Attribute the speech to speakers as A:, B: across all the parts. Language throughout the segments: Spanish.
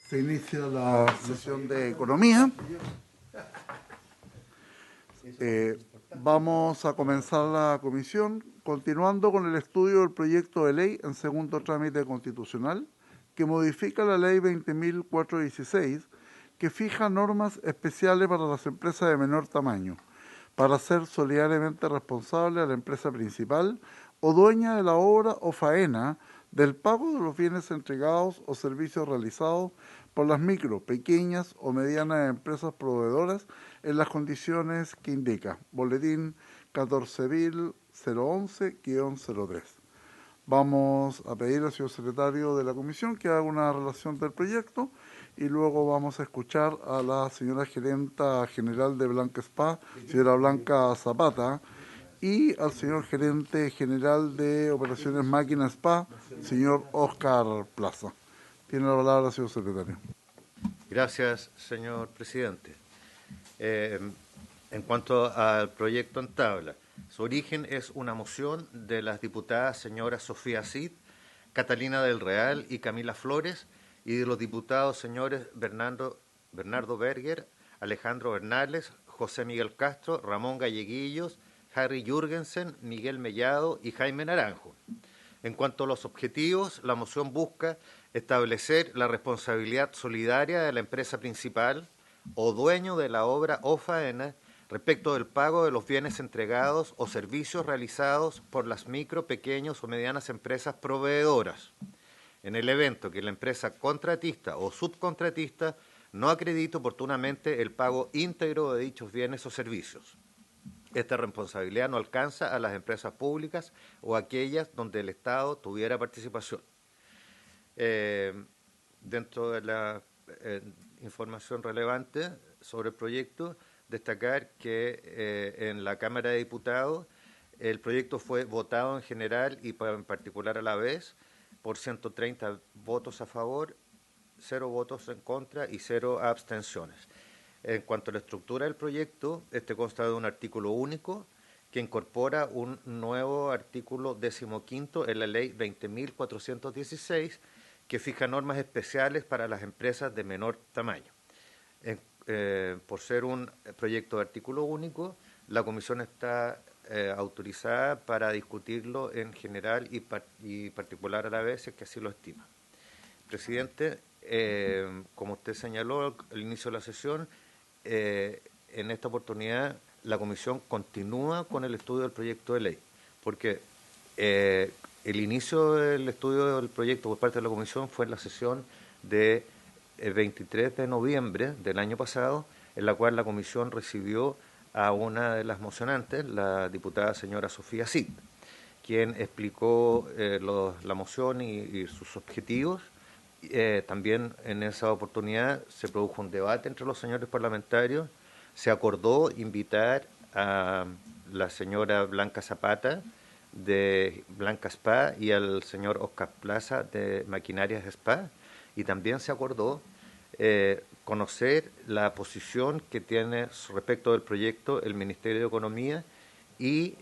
A: Se inicia la sesión de economía. Vamos a comenzar la comisión continuando con el estudio del proyecto de ley en segundo trámite constitucional que modifica la ley 20.416 que fija normas especiales para las empresas de menor tamaño para ser solidariamente responsable a la empresa principal o dueña de la obra o faena del pago de los bienes entregados o servicios realizados por las micro, pequeñas o medianas empresas proveedoras en las condiciones que indica Boletín 14.011-03. Vamos a pedir al señor secretario de la comisión que haga una relación del proyecto y luego vamos a escuchar a la señora gerenta general de Blanca Spa, señora Blanca Zapata, y al señor gerente general de operaciones Máquina Spa, señor Oscar Plaza. Tiene la palabra, señor secretario.
B: Gracias, señor presidente. En cuanto al proyecto en tabla, su origen es una moción de las diputadas señoras Sofía Cid, Catalina del Real y Camila Flores, y de los diputados señores Bernardo Berger, Alejandro Bernales, José Miguel Castro, Ramón Galleguillos, Harry Jürgensen, Miguel Mellado y Jaime Naranjo. En cuanto a los objetivos, la moción busca establecer la responsabilidad solidaria de la empresa principal o dueño de la obra o faena respecto del pago de los bienes entregados o servicios realizados por las micro, pequeños o medianas empresas proveedoras, en el evento que la empresa contratista o subcontratista no acredite oportunamente el pago íntegro de dichos bienes o servicios. Esta responsabilidad no alcanza a las empresas públicas o aquellas donde el Estado tuviera participación. Dentro de la información relevante sobre el proyecto, destacar que en la Cámara de Diputados el proyecto fue votado en general y en particular a la vez por 130 votos a favor, 0 votos en contra y 0 abstenciones. En cuanto a la estructura del proyecto, este consta de un artículo único que incorpora un nuevo artículo 15º en la ley 20.416 que fija normas especiales para las empresas de menor tamaño. Por ser un proyecto de artículo único, la comisión está autorizada para discutirlo en general y particular a la vez, si es que así lo estima. Presidente, como usted señaló al inicio de la sesión, en esta oportunidad la comisión continúa con el estudio del proyecto de ley, porque el inicio del estudio del proyecto por parte de la comisión fue en la sesión de 23 de noviembre del año pasado, en la cual la comisión recibió a una de las mocionantes, la diputada señora Sofía Cid, quien explicó la moción y sus objetivos. También en esa oportunidad se produjo un debate entre los señores parlamentarios. Se acordó invitar a la señora Blanca Zapata de Blanca Spa y al señor Oscar Plaza de Maquinarias Spa, y también se acordó conocer la posición que tiene respecto del proyecto el Ministerio de Economía, y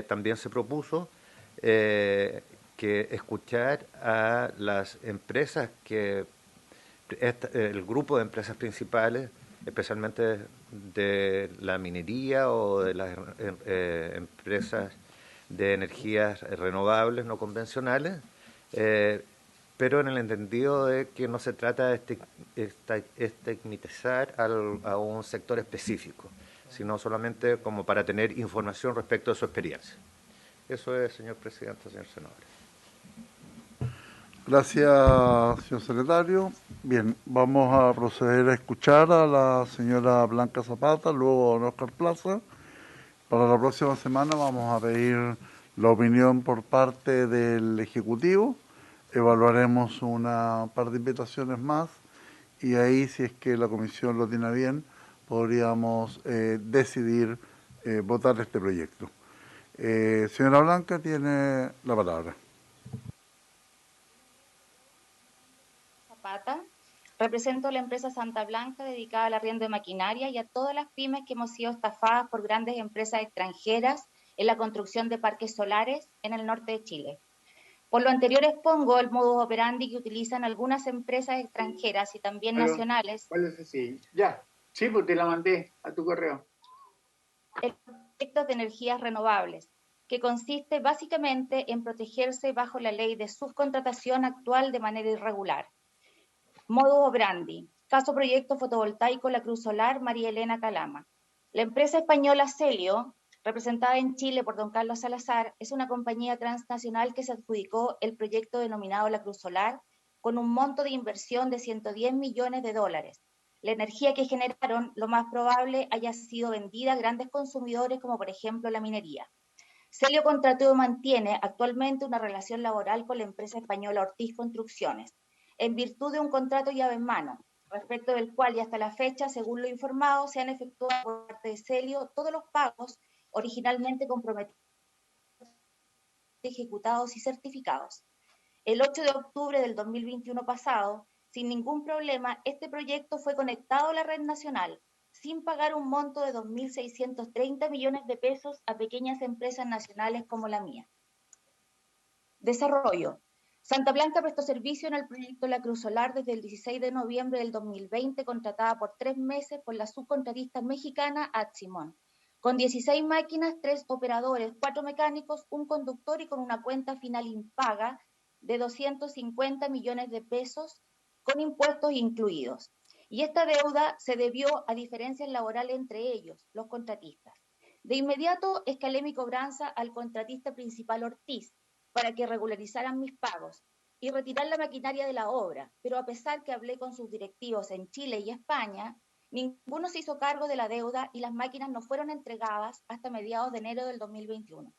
B: también se propuso que escuchar a las empresas el grupo de empresas principales, especialmente de la minería o de las empresas de energías renovables no convencionales, pero en el entendido de que no se trata de estigmatizar a un sector específico, sino solamente como para tener información respecto de su experiencia. Eso es, señor presidente, señor senador.
A: Gracias, señor secretario. Bien, vamos a proceder a escuchar a la señora Blanca Zapata, luego a don Oscar Plaza. Para la próxima semana vamos a pedir la opinión por parte del Ejecutivo. Evaluaremos una par de invitaciones más y ahí, si es que la comisión lo tiene bien, podríamos decidir votar este proyecto. Señora Blanca, tiene la palabra.
C: Zapata. Represento a la empresa Santa Blanca dedicada al arriendo de maquinaria y a todas las pymes que hemos sido estafadas por grandes empresas extranjeras en la construcción de parques solares en el norte de Chile. Por lo anterior expongo el modus operandi que utilizan algunas empresas extranjeras y también nacionales.
D: ¿Cuál es ese? Ya, sí, pues te la mandé a tu correo.
C: Proyectos de energías renovables, que consiste básicamente en protegerse bajo la ley de subcontratación actual de manera irregular. Modus operandi, caso proyecto fotovoltaico La Cruz Solar, María Elena Calama. La empresa española Celio, representada en Chile por don Carlos Salazar, es una compañía transnacional que se adjudicó el proyecto denominado La Cruz Solar con un monto de inversión de 110 millones de dólares. La energía que generaron, lo más probable, haya sido vendida a grandes consumidores como por ejemplo la minería. Celio contrató y mantiene actualmente una relación laboral con la empresa española Ortiz Construcciones, en virtud de un contrato llave en mano, respecto del cual y hasta la fecha, según lo informado, se han efectuado por parte de Celio todos los pagos originalmente comprometidos, ejecutados y certificados. El 8 de octubre del 2021 pasado, sin ningún problema, este proyecto fue conectado a la red nacional, sin pagar un monto de 2.630 millones de pesos a pequeñas empresas nacionales como la mía. Desarrollo. Santa Blanca prestó servicio en el proyecto La Cruz Solar desde el 16 de noviembre del 2020, contratada por 3 meses por la subcontratista mexicana Atsimon, con 16 máquinas, 3 operadores, 4 mecánicos, un conductor y con una cuenta final impaga de 250 millones de pesos, con impuestos incluidos. Y esta deuda se debió a diferencias laborales entre ellos, los contratistas. De inmediato escalé mi cobranza al contratista principal Ortiz, para que regularizaran mis pagos y retirar la maquinaria de la obra, pero a pesar que hablé con sus directivos en Chile y España, ninguno se hizo cargo de la deuda y las máquinas no fueron entregadas hasta mediados de enero del 2021.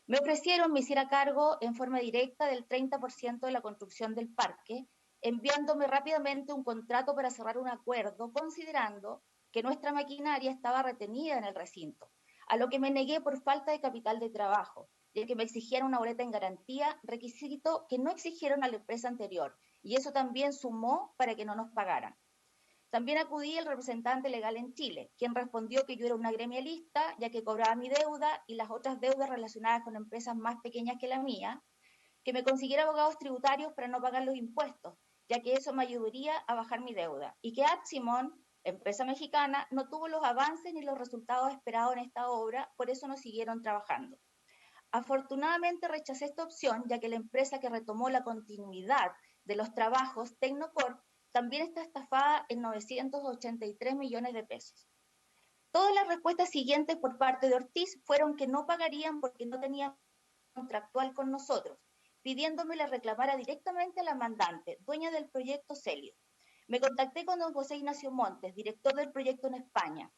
C: Me ofrecieron me hiciera cargo en forma directa del 30% de la construcción del parque, enviándome rápidamente un contrato para cerrar un acuerdo, considerando que nuestra maquinaria estaba retenida en el recinto, a lo que me negué por falta de capital de trabajo, y el que me exigieran una boleta en garantía, requisito que no exigieron a la empresa anterior, y eso también sumó para que no nos pagaran. También acudí al representante legal en Chile, quien respondió que yo era una gremialista, ya que cobraba mi deuda y las otras deudas relacionadas con empresas más pequeñas que la mía, que me consiguiera abogados tributarios para no pagar los impuestos, ya que eso me ayudaría a bajar mi deuda, y que Atsimon, empresa mexicana, no tuvo los avances ni los resultados esperados en esta obra, por eso no siguieron trabajando. Afortunadamente rechacé esta opción, ya que la empresa que retomó la continuidad de los trabajos, Tecnocorp, también está estafada en 983 millones de pesos. Todas las respuestas siguientes por parte de Ortiz fueron que no pagarían porque no tenían contractual con nosotros, pidiéndome le reclamara directamente a la mandante, dueña del proyecto Celio. Me contacté con don José Ignacio Montes, director del proyecto en España,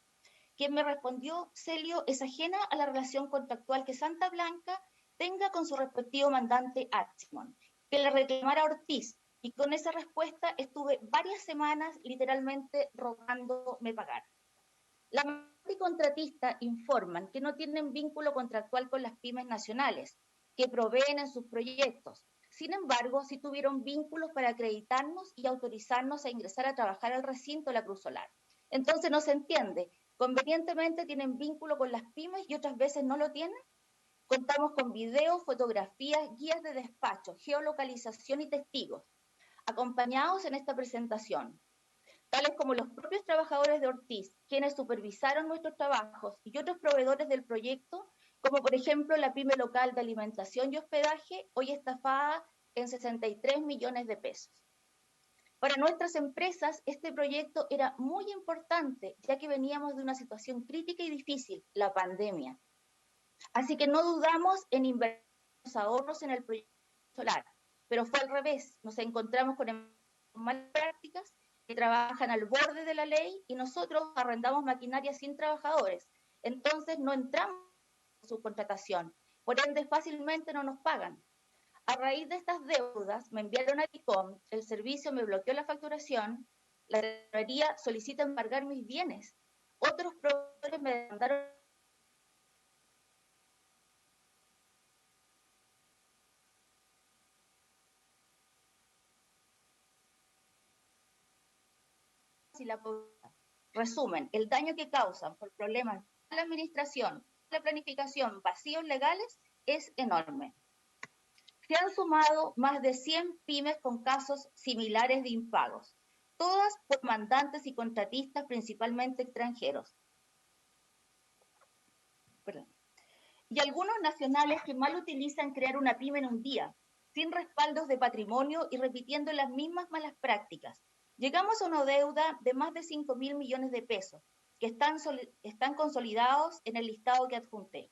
C: quien me respondió: Celio es ajena a la relación contractual que Santa Blanca tenga con su respectivo mandante Atsimon, que le reclamara a Ortiz, y con esa respuesta estuve varias semanas literalmente rogándome pagar. La mandante y contratista informan que no tienen vínculo contractual con las pymes nacionales, que proveen en sus proyectos. Sin embargo, sí tuvieron vínculos para acreditarnos y autorizarnos a ingresar a trabajar al recinto de La Cruz Solar. Entonces no se entiende. Convenientemente tienen vínculo con las pymes y otras veces no lo tienen. Contamos con videos, fotografías, guías de despacho, geolocalización y testigos, acompañados en esta presentación, tales como los propios trabajadores de Ortiz, quienes supervisaron nuestros trabajos, y otros proveedores del proyecto, como por ejemplo la pyme local de alimentación y hospedaje, hoy estafada en 63 millones de pesos. Para nuestras empresas, este proyecto era muy importante, ya que veníamos de una situación crítica y difícil, la pandemia. Así que no dudamos en invertir los ahorros en el proyecto solar, pero fue al revés. Nos encontramos con malas prácticas que trabajan al borde de la ley y nosotros arrendamos maquinaria sin trabajadores. Entonces no entramos en subcontratación, por ende fácilmente no nos pagan. A raíz de estas deudas, me enviaron a ICOM, el servicio me bloqueó la facturación, la tesorería solicita embargar mis bienes. Otros proveedores me demandaron y la pobreza. Resumen, el daño que causan por problemas de la administración, la planificación, vacíos legales, es enorme. Se han sumado más de 100 pymes con casos similares de impagos, todas por mandantes y contratistas principalmente extranjeros. Perdón. Y algunos nacionales que mal utilizan crear una pyme en un día, sin respaldos de patrimonio y repitiendo las mismas malas prácticas. Llegamos a una deuda de más de 5.000 millones de pesos, que están consolidados en el listado que adjunté.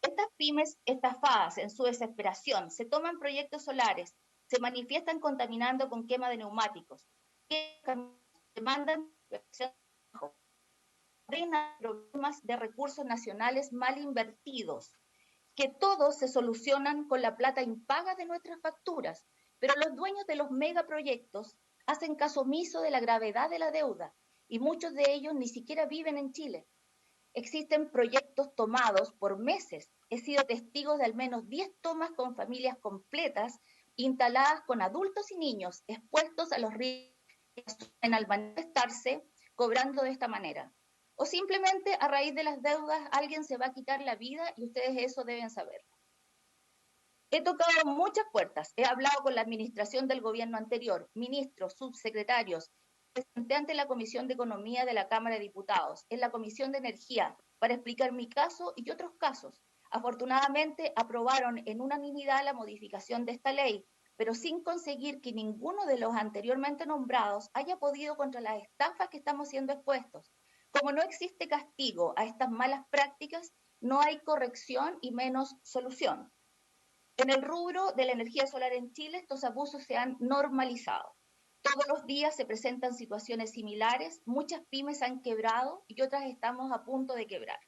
C: Estas pymes estafadas en su desesperación se toman proyectos solares, se manifiestan contaminando con quema de neumáticos, que demandan problemas de recursos nacionales mal invertidos, que todos se solucionan con la plata impaga de nuestras facturas, pero los dueños de los megaproyectos hacen caso omiso de la gravedad de la deuda y muchos de ellos ni siquiera viven en Chile. Existen proyectos tomados por meses. He sido testigo de al menos 10 tomas con familias completas instaladas con adultos y niños expuestos a los riesgos al manifestarse cobrando de esta manera. O simplemente a raíz de las deudas alguien se va a quitar la vida y ustedes eso deben saberlo. He tocado muchas puertas, he hablado con la administración del gobierno anterior, ministros, subsecretarios, presenté ante la Comisión de Economía de la Cámara de Diputados, en la Comisión de Energía, para explicar mi caso y otros casos. Afortunadamente aprobaron en unanimidad la modificación de esta ley, pero sin conseguir que ninguno de los anteriormente nombrados haya podido contra las estafas que estamos siendo expuestos. Como no existe castigo a estas malas prácticas, no hay corrección y menos solución. En el rubro de la energía solar en Chile, estos abusos se han normalizado. Todos los días se presentan situaciones similares, muchas pymes han quebrado y otras estamos a punto de quebrar.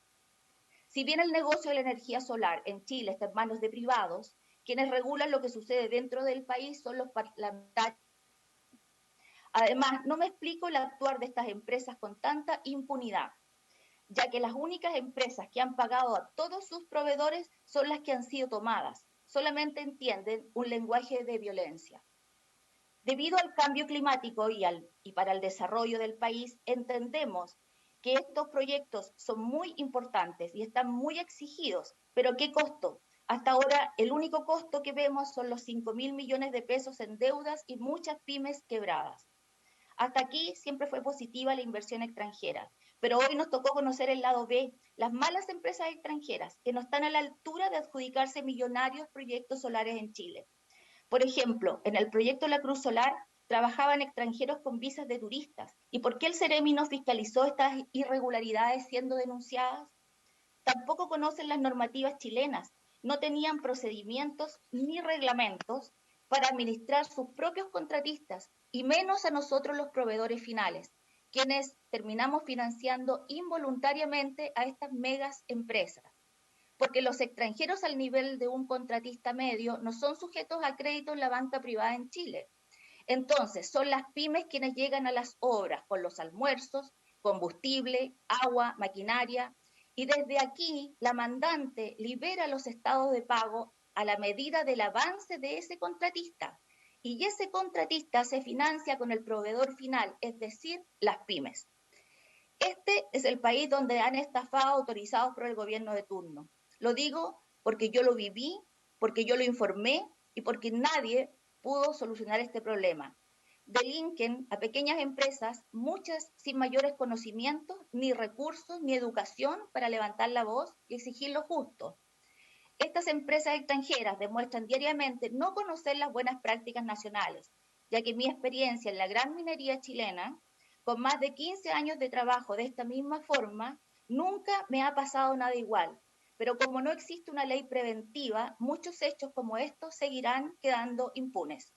C: Si bien el negocio de la energía solar en Chile está en manos de privados, quienes regulan lo que sucede dentro del país son los parlamentarios. Además, no me explico el actuar de estas empresas con tanta impunidad, ya que las únicas empresas que han pagado a todos sus proveedores son las que han sido tomadas. Solamente entienden un lenguaje de violencia. Debido al cambio climático y para el desarrollo del país, entendemos que estos proyectos son muy importantes y están muy exigidos, pero ¿qué costo? Hasta ahora el único costo que vemos son los 5.000 millones de pesos en deudas y muchas pymes quebradas. Hasta aquí siempre fue positiva la inversión extranjera, pero hoy nos tocó conocer el lado B, las malas empresas extranjeras que no están a la altura de adjudicarse millonarios proyectos solares en Chile. Por ejemplo, en el proyecto La Cruz Solar trabajaban extranjeros con visas de turistas. ¿Y por qué el Ceremi no fiscalizó estas irregularidades siendo denunciadas? Tampoco conocen las normativas chilenas, no tenían procedimientos ni reglamentos para administrar sus propios contratistas y menos a nosotros los proveedores finales, quienes terminamos financiando involuntariamente a estas megas empresas. Porque los extranjeros al nivel de un contratista medio no son sujetos a crédito en la banca privada en Chile. Entonces, son las pymes quienes llegan a las obras con los almuerzos, combustible, agua, maquinaria, y desde aquí la mandante libera los estados de pago a la medida del avance de ese contratista. Y ese contratista se financia con el proveedor final, es decir, las pymes. Este es el país donde han estafado autorizados por el gobierno de turno. Lo digo porque yo lo viví, porque yo lo informé y porque nadie pudo solucionar este problema. Delinquen a pequeñas empresas, muchas sin mayores conocimientos, ni recursos, ni educación para levantar la voz y exigir lo justo. Estas empresas extranjeras demuestran diariamente no conocer las buenas prácticas nacionales, ya que mi experiencia en la gran minería chilena, con más de 15 años de trabajo de esta misma forma, nunca me ha pasado nada igual. Pero como no existe una ley preventiva, muchos hechos como estos seguirán quedando impunes.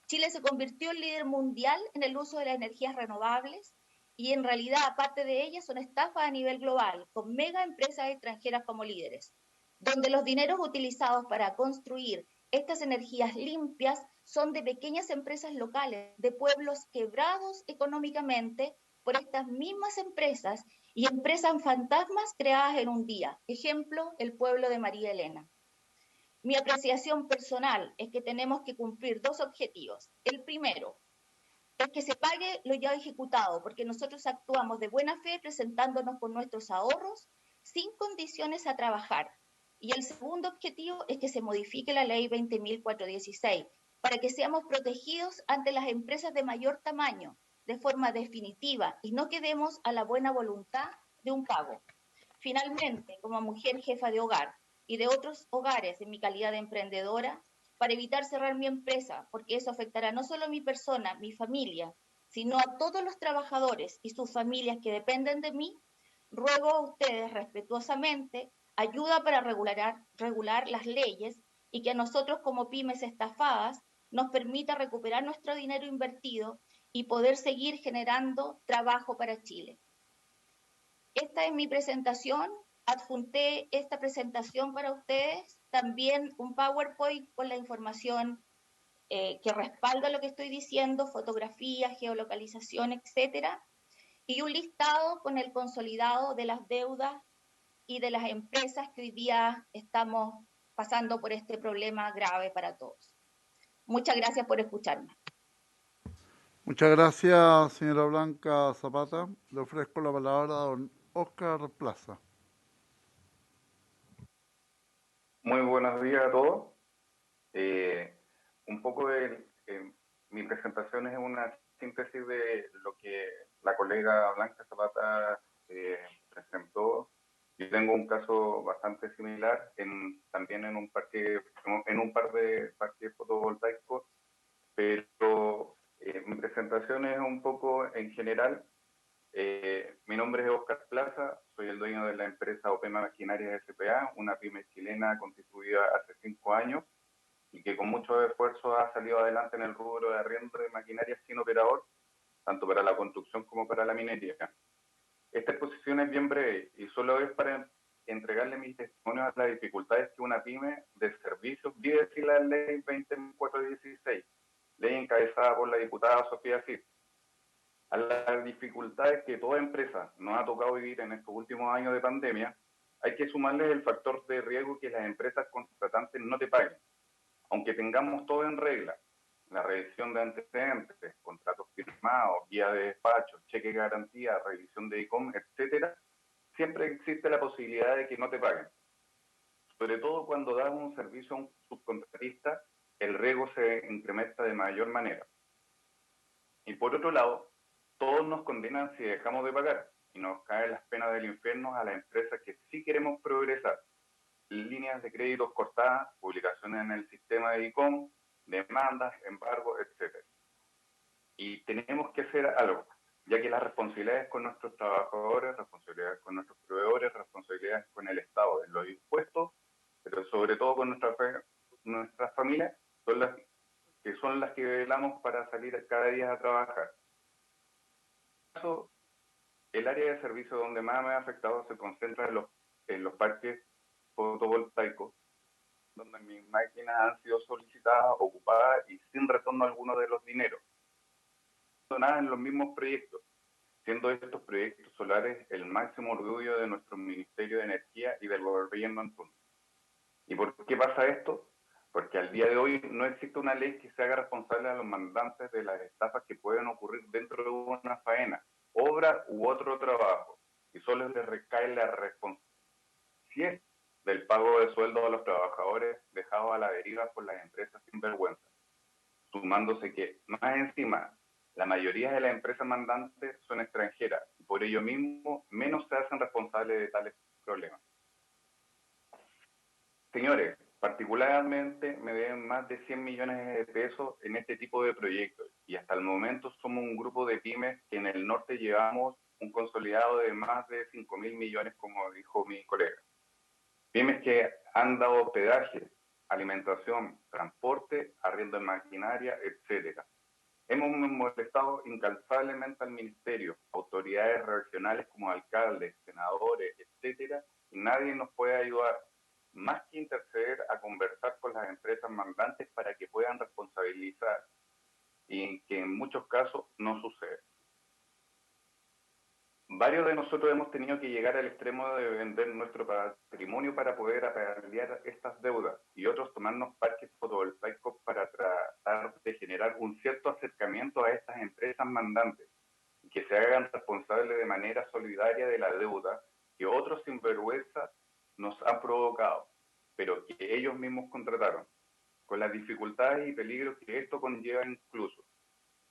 C: Chile se convirtió en líder mundial en el uso de las energías renovables y en realidad, aparte de ellas, son estafas a nivel global, con mega empresas extranjeras como líderes, donde los dineros utilizados para construir estas energías limpias son de pequeñas empresas locales, de pueblos quebrados económicamente por estas mismas empresas y empresas fantasmas creadas en un día. Ejemplo, el pueblo de María Elena. Mi apreciación personal es que tenemos que cumplir dos objetivos. El primero es que se pague lo ya ejecutado, porque nosotros actuamos de buena fe presentándonos con nuestros ahorros sin condiciones a trabajar. Y el segundo objetivo es que se modifique la ley 20.416 para que seamos protegidos ante las empresas de mayor tamaño de forma definitiva y no quedemos a la buena voluntad de un pago. Finalmente, como mujer jefa de hogar y de otros hogares en mi calidad de emprendedora, para evitar cerrar mi empresa, porque eso afectará no solo a mi persona, mi familia, sino a todos los trabajadores y sus familias que dependen de mí, ruego a ustedes respetuosamente ayuda para regular las leyes y que a nosotros como pymes estafadas nos permita recuperar nuestro dinero invertido y poder seguir generando trabajo para Chile. Esta es mi presentación. Adjunté esta presentación para ustedes. También un PowerPoint con la información que respalda lo que estoy diciendo, fotografías, geolocalización, etcétera. Y un listado con el consolidado de las deudas y de las empresas que hoy día estamos pasando por este problema grave para todos. Muchas gracias por escucharme.
A: Muchas gracias, señora Blanca Zapata. Le ofrezco la palabra a don Óscar Plaza.
E: Muy buenos días a todos. Un poco mi presentación es una síntesis de lo que la colega Blanca Zapata presentó. Yo tengo un caso bastante similar también en un par de parques fotovoltaicos, pero mi presentación es un poco en general. Mi nombre es Óscar Plaza, soy el dueño de la empresa Opema Maquinarias S.p.A., una pyme chilena constituida hace 5 años y que con mucho esfuerzo ha salido adelante en el rubro de arriendo de maquinaria sin operador, tanto para la construcción como para la minería. Esta exposición es bien breve y solo es para entregarle mis testimonios a las dificultades que una pyme de servicios vive sin la ley 20.416, ley encabezada por la diputada Sofía Cid. A las dificultades que toda empresa nos ha tocado vivir en estos últimos años de pandemia, hay que sumarles el factor de riesgo que las empresas contratantes no te paguen. Aunque tengamos todo en regla, la revisión de antecedentes, contratos firmados, guía de despacho, cheque de garantía, revisión de ICOM, etcétera, siempre existe la posibilidad de que no te paguen. Sobre todo cuando das un servicio a un subcontratista, el riesgo se incrementa de mayor manera. Y por otro lado, todos nos condenan si dejamos de pagar y nos caen las penas del infierno a las empresas que sí queremos progresar. Líneas de créditos cortadas, publicaciones en el sistema de ICOM, demandas, embargos, etc. Y tenemos que hacer algo, ya que las responsabilidades con nuestros trabajadores, responsabilidades con nuestros proveedores, responsabilidades con el Estado, en los impuestos, pero sobre todo con nuestras familias, son las que velamos para salir cada día a trabajar. El área de servicio donde más me ha afectado se concentra en los parques fotovoltaicos, donde mis máquinas han sido solicitadas, ocupadas y sin retorno alguno de los dineros. No nada en los mismos proyectos, siendo estos proyectos solares el máximo orgullo de nuestro Ministerio de Energía y del gobierno en turno. ¿Y por qué pasa esto? Porque al día de hoy no existe una ley que se haga responsable a los mandantes de las estafas que pueden ocurrir dentro de una faena, obra u otro trabajo, y solo les recae la responsabilidad del pago de sueldo a los trabajadores dejados a la deriva por las empresas sin vergüenza, sumándose que, más encima, la mayoría de las empresas mandantes son extranjeras y por ello mismo menos se hacen responsables de tales problemas. Señores, particularmente me deben más de 100 millones de pesos en este tipo de proyectos y hasta el momento somos un grupo de pymes que en el norte llevamos un consolidado de más de 5.000 millones, como dijo mi colega. Pymes que han dado hospedaje, alimentación, transporte, arriendo de maquinaria, etc. Hemos molestado incansablemente al ministerio, autoridades regionales como alcaldes, senadores, etc. y nadie nos puede ayudar, más que interceder a conversar con las empresas mandantes para que puedan responsabilizar, y que en muchos casos no sucede. Varios de nosotros hemos tenido que llegar al extremo de vender nuestro patrimonio para poder paliar estas deudas y otros tomarnos parques fotovoltaicos para tratar de generar un cierto acercamiento a estas empresas mandantes y que se hagan responsables de manera solidaria de la deuda que otros sinvergüenzas nos han provocado. pero que ellos mismos contrataron, con las dificultades y peligros que esto conlleva incluso.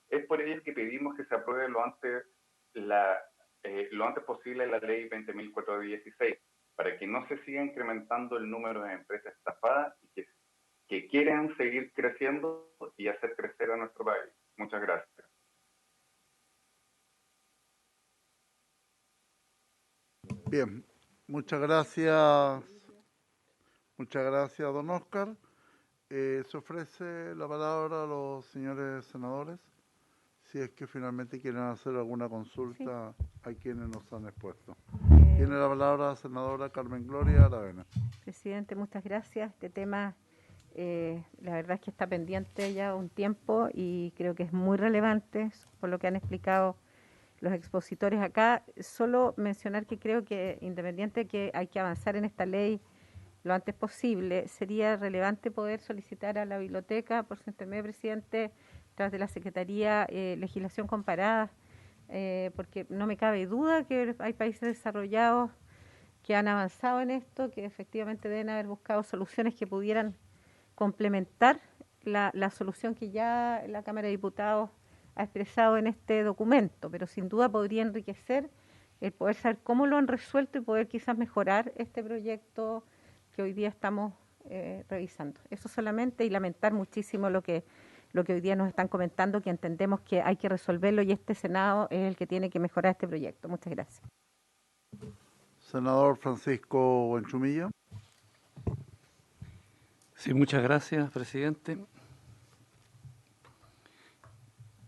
E: Es por ello que pedimos que se apruebe lo antes posible la ley 20.416, para que no se siga incrementando el número de empresas estafadas y que quieren seguir creciendo y hacer crecer a nuestro país. Muchas gracias.
A: Bien, muchas gracias. Muchas gracias, don Oscar. Se ofrece la palabra a los señores senadores, si es que finalmente quieren hacer alguna consulta a quienes nos han expuesto. Tiene la palabra la senadora Carmen Gloria Aravena.
F: Presidente, muchas gracias. Este tema, la verdad es que está pendiente ya un tiempo y creo que es muy relevante por lo que han explicado los expositores acá. Solo mencionar que creo que, independiente de que hay que avanzar en esta ley lo antes posible, sería relevante poder solicitar a la biblioteca, por su intermedio, presidente, a través de la Secretaría, legislación comparada, porque no me cabe duda que hay países desarrollados que han avanzado en esto, que efectivamente deben haber buscado soluciones que pudieran complementar la solución que ya la Cámara de Diputados ha expresado en este documento, pero sin duda podría enriquecer el poder saber cómo lo han resuelto y poder quizás mejorar este proyecto que hoy día estamos revisando. Eso solamente, y lamentar muchísimo lo que hoy día nos están comentando, que entendemos que hay que resolverlo y este Senado es el que tiene que mejorar este proyecto. Muchas gracias.
A: Senador Francisco Buenchumilla.
G: Sí, muchas gracias, presidente.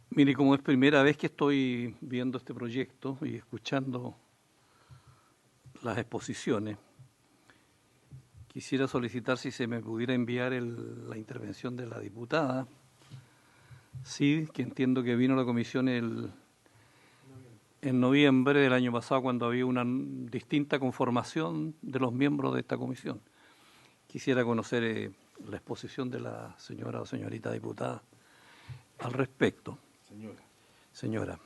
G: Mire, como es primera vez que estoy viendo este proyecto y escuchando las exposiciones, quisiera solicitar si se me pudiera enviar la intervención de la diputada. Sí, que entiendo que vino a la comisión en noviembre del año pasado, cuando había una distinta conformación de los miembros de esta comisión. Quisiera conocer la exposición de la señora o señorita diputada al respecto. Señora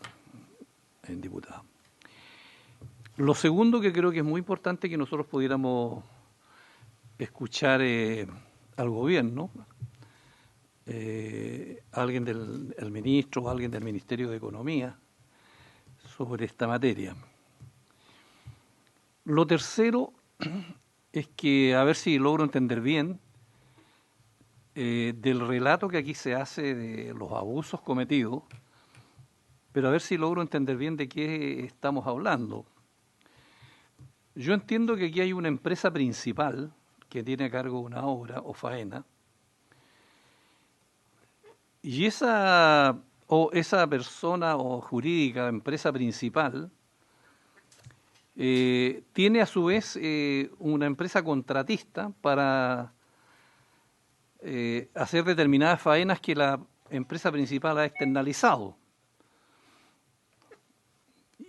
G: diputada. Lo segundo que creo que es muy importante que nosotros pudiéramos escuchar al gobierno, alguien del ministro o alguien del Ministerio de Economía sobre esta materia. Lo tercero es que, a ver si logro entender bien, del relato que aquí se hace de los abusos cometidos, pero a ver si logro entender bien de qué estamos hablando. Yo entiendo que aquí hay una empresa principal que tiene a cargo una obra o faena, y esa persona o jurídica, empresa principal, tiene a su vez una empresa contratista para hacer determinadas faenas que la empresa principal ha externalizado.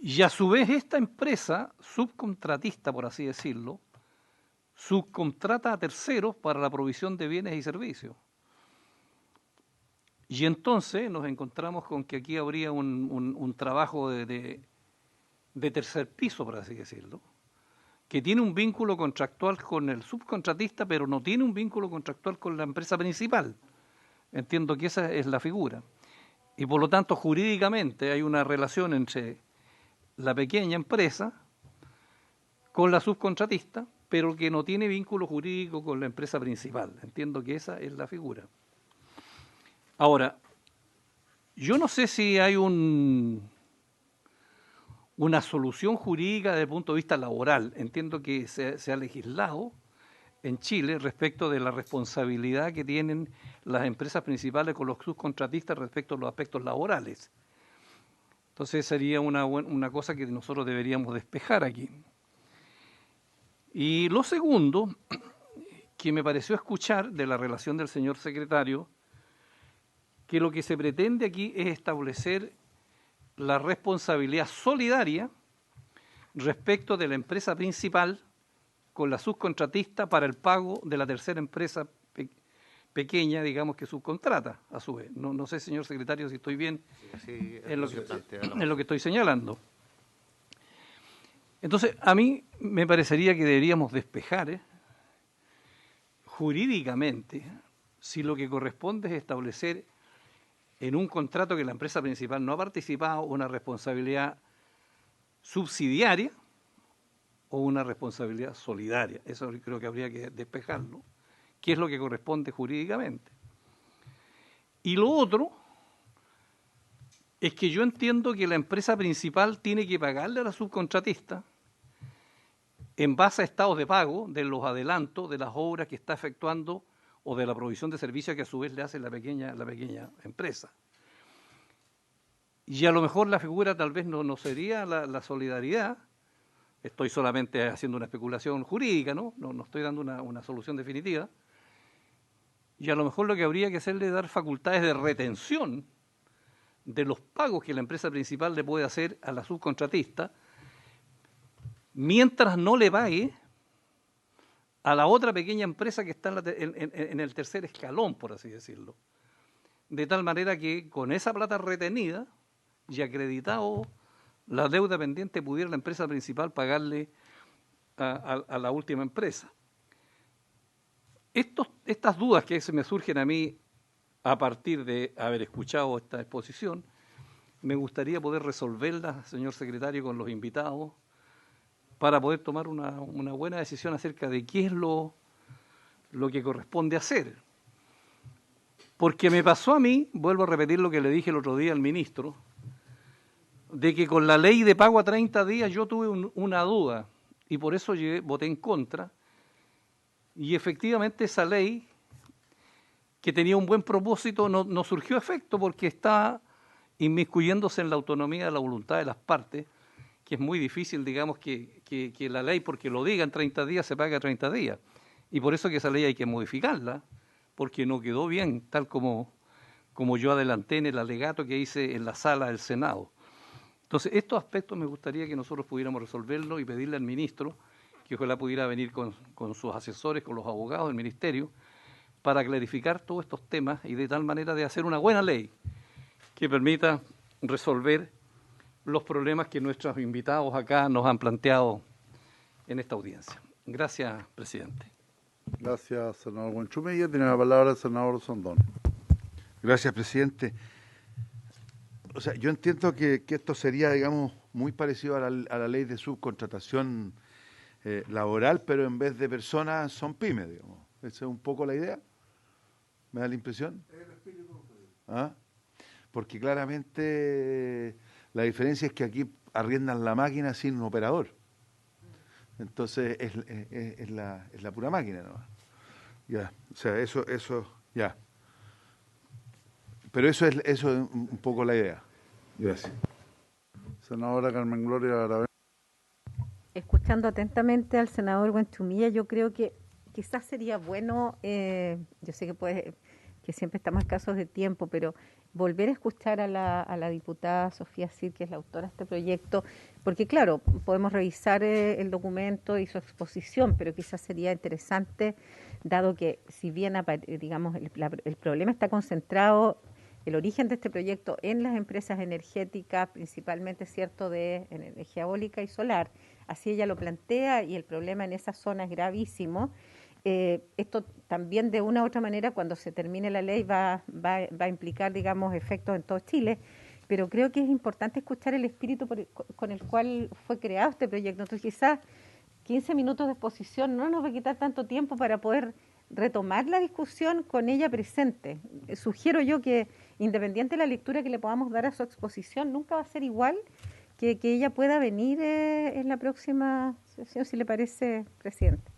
G: Y a su vez esta empresa subcontratista, por así decirlo, subcontrata a terceros para la provisión de bienes y servicios. Y entonces nos encontramos con que aquí habría un trabajo de tercer piso, por así decirlo, que tiene un vínculo contractual con el subcontratista, pero no tiene un vínculo contractual con la empresa principal. Entiendo que esa es la figura. Y por lo tanto, jurídicamente hay una relación entre la pequeña empresa con la subcontratista, pero que no tiene vínculo jurídico con la empresa principal. Entiendo que esa es la figura. Ahora, yo no sé si hay una solución jurídica desde el punto de vista laboral. Entiendo que se ha legislado en Chile respecto de la responsabilidad que tienen las empresas principales con los subcontratistas respecto a los aspectos laborales. Entonces sería una cosa que nosotros deberíamos despejar aquí. Y lo segundo, que me pareció escuchar de la relación del señor secretario, que lo que se pretende aquí es establecer la responsabilidad solidaria respecto de la empresa principal con la subcontratista para el pago de la tercera empresa pequeña, digamos, que subcontrata a su vez. No sé, señor secretario, si estoy bien en lo que estoy señalando. Entonces, a mí me parecería que deberíamos despejar jurídicamente, si lo que corresponde es establecer en un contrato que la empresa principal no ha participado una responsabilidad subsidiaria o una responsabilidad solidaria. Eso creo que habría que despejarlo. ¿Qué es lo que corresponde jurídicamente? Y lo otro es que yo entiendo que la empresa principal tiene que pagarle a la subcontratista en base a estados de pago de los adelantos de las obras que está efectuando o de la provisión de servicios que a su vez le hace la pequeña empresa. Y a lo mejor la figura tal vez no sería la solidaridad. Estoy solamente haciendo una especulación jurídica, no estoy dando una solución definitiva. Y a lo mejor lo que habría que hacerle es dar facultades de retención de los pagos que la empresa principal le puede hacer a la subcontratista, mientras no le pague a la otra pequeña empresa que está en el tercer escalón, por así decirlo. De tal manera que con esa plata retenida y acreditado la deuda pendiente, pudiera la empresa principal pagarle a la última empresa. Estas dudas que se me surgen a mí a partir de haber escuchado esta exposición, me gustaría poder resolverlas, señor secretario, con los invitados, para poder tomar una buena decisión acerca de qué es lo que corresponde hacer. Porque me pasó a mí, vuelvo a repetir lo que le dije el otro día al ministro, de que con la ley de pago a 30 días yo tuve una duda y por eso voté en contra. Y efectivamente esa ley, que tenía un buen propósito, no surgió efecto porque está inmiscuyéndose en la autonomía de la voluntad de las partes, que es muy difícil, digamos, que la ley, porque lo diga en 30 días, se pague a 30 días. Y por eso que esa ley hay que modificarla, porque no quedó bien, tal como yo adelanté en el alegato que hice en la sala del Senado. Entonces, estos aspectos me gustaría que nosotros pudiéramos resolverlo y pedirle al ministro que ojalá pudiera venir con sus asesores, con los abogados del ministerio, para clarificar todos estos temas y de tal manera de hacer una buena ley que permita resolver los problemas que nuestros invitados acá nos han planteado en esta audiencia. Gracias, presidente.
A: Gracias, senador Buenchumilla. Tiene la palabra el senador Sondón.
H: Gracias, presidente. O sea, yo entiendo que esto sería, digamos, muy parecido a la ley de subcontratación laboral, pero en vez de personas son pymes, digamos. Esa es un poco la idea. ¿Me da la impresión? ¿Ah? Porque claramente la diferencia es que aquí arriendan la máquina sin un operador. Entonces es la pura máquina, ¿no? Ya, o sea, eso ya. Pero eso es un poco la idea. Gracias.
A: Senadora Carmen Gloria Aravena.
F: Escuchando atentamente al senador Buenchumilla, yo creo que quizás sería bueno, yo sé que siempre estamos escasos de tiempo, pero volver a escuchar a la diputada Sofía Cid, que es la autora de este proyecto, porque claro, podemos revisar el documento y su exposición, pero quizás sería interesante, dado que si bien, digamos, el problema está concentrado, el origen de este proyecto en las empresas energéticas, principalmente, cierto, de energía eólica y solar, así ella lo plantea, y el problema en esa zona es gravísimo. Esto también de una u otra manera, cuando se termine la ley, va a implicar, digamos, efectos en todo Chile, pero creo que es importante escuchar el espíritu con el cual fue creado este proyecto. Entonces quizás 15 minutos de exposición no nos va a quitar tanto tiempo para poder retomar la discusión con ella presente. Sugiero yo que, independiente de la lectura que le podamos dar a su exposición, nunca va a ser igual que ella pueda venir en la próxima sesión, si le parece, presidente.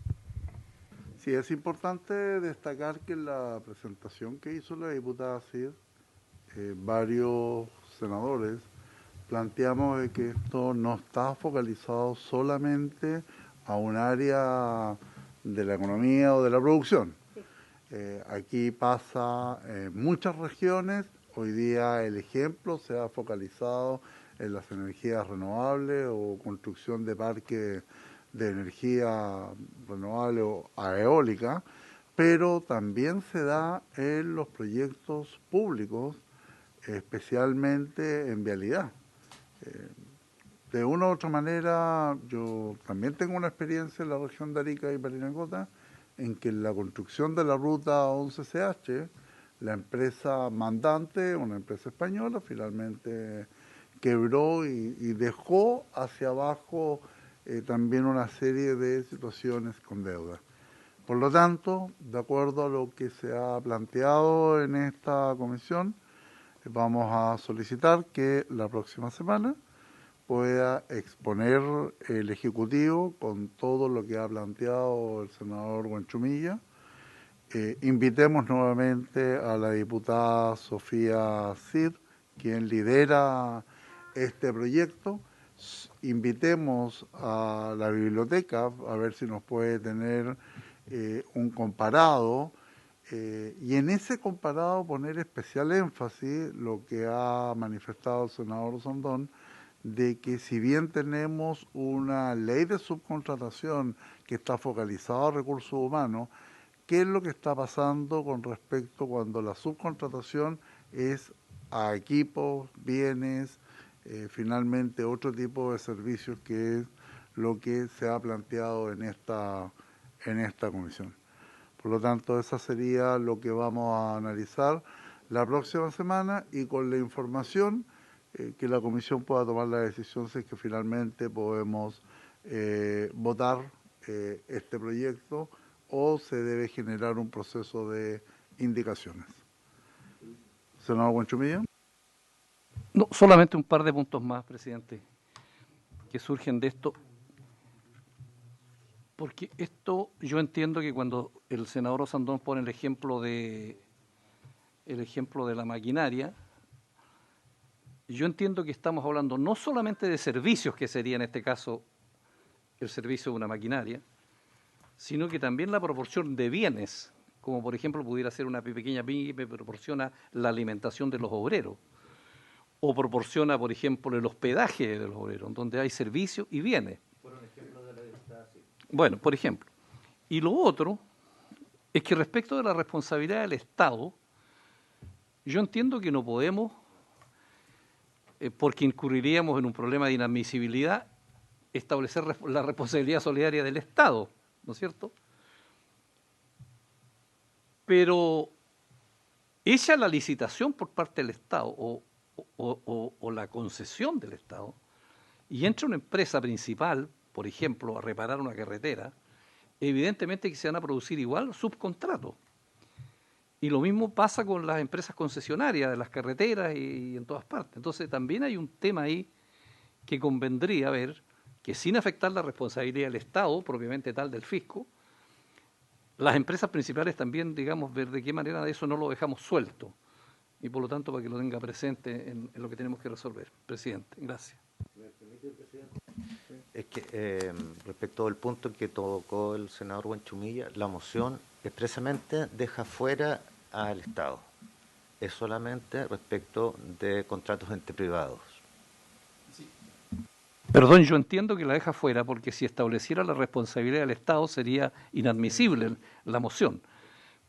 A: Sí, es importante destacar que en la presentación que hizo la diputada Cid, varios senadores planteamos de que esto no está focalizado solamente a un área de la economía o de la producción. Sí. Aquí pasa en muchas regiones. Hoy día el ejemplo se ha focalizado en las energías renovables o construcción de parques de energía renovable o eólica, pero también se da en los proyectos públicos, especialmente en vialidad. De una u otra manera, yo también tengo una experiencia en la región de Arica y Parinacota, en que en la construcción de la ruta 11CH, la empresa mandante, una empresa española, finalmente quebró y dejó hacia abajo también una serie de situaciones con deuda. Por lo tanto, de acuerdo a lo que se ha planteado en esta comisión, vamos a solicitar que la próxima semana pueda exponer el Ejecutivo con todo lo que ha planteado el senador Huanchumilla. Invitemos nuevamente a la diputada Sofía Cid, quien lidera este proyecto. Invitemos a la biblioteca a ver si nos puede tener un comparado y en ese comparado poner especial énfasis lo que ha manifestado el senador Sandón, de que si bien tenemos una ley de subcontratación que está focalizada a recursos humanos, ¿qué es lo que está pasando con respecto cuando la subcontratación es a equipos, bienes, finalmente otro tipo de servicios, que es lo que se ha planteado en esta comisión? Por lo tanto, eso sería lo que vamos a analizar la próxima semana, y con la información que la comisión pueda tomar la decisión si es que finalmente podemos votar este proyecto o se debe generar un proceso de indicaciones. Senador Huanchumilla.
G: No, solamente un par de puntos más, presidente, que surgen de esto. Porque esto, yo entiendo que cuando el senador Osandón pone el ejemplo de la maquinaria, yo entiendo que estamos hablando no solamente de servicios, que sería en este caso el servicio de una maquinaria, sino que también la proporción de bienes, como por ejemplo pudiera ser una pequeña pyme, proporciona la alimentación de los obreros, o proporciona, por ejemplo, el hospedaje de los obreros, donde hay servicios y bienes. Bueno, por ejemplo. Y lo otro es que respecto de la responsabilidad del Estado, yo entiendo que no podemos, porque incurriríamos en un problema de inadmisibilidad, establecer la responsabilidad solidaria del Estado, ¿no es cierto? Pero hecha la licitación por parte del Estado o la concesión del Estado, y entra una empresa principal, por ejemplo, a reparar una carretera, evidentemente que se van a producir igual subcontratos. Y lo mismo pasa con las empresas concesionarias de las carreteras y en todas partes. Entonces también hay un tema ahí que convendría ver, que sin afectar la responsabilidad del Estado, propiamente tal del fisco, las empresas principales también, digamos, ver de qué manera eso no lo dejamos suelto. Y por lo tanto, para que lo tenga presente en lo que tenemos que resolver. Presidente, gracias.
B: ¿Me permite, presidente? Es que respecto al punto que tocó el senador Huanchumilla, la moción expresamente deja fuera al Estado. Es solamente respecto de contratos entre privados.
G: Sí. Perdón, yo entiendo que la deja fuera porque si estableciera la responsabilidad del Estado sería inadmisible la moción.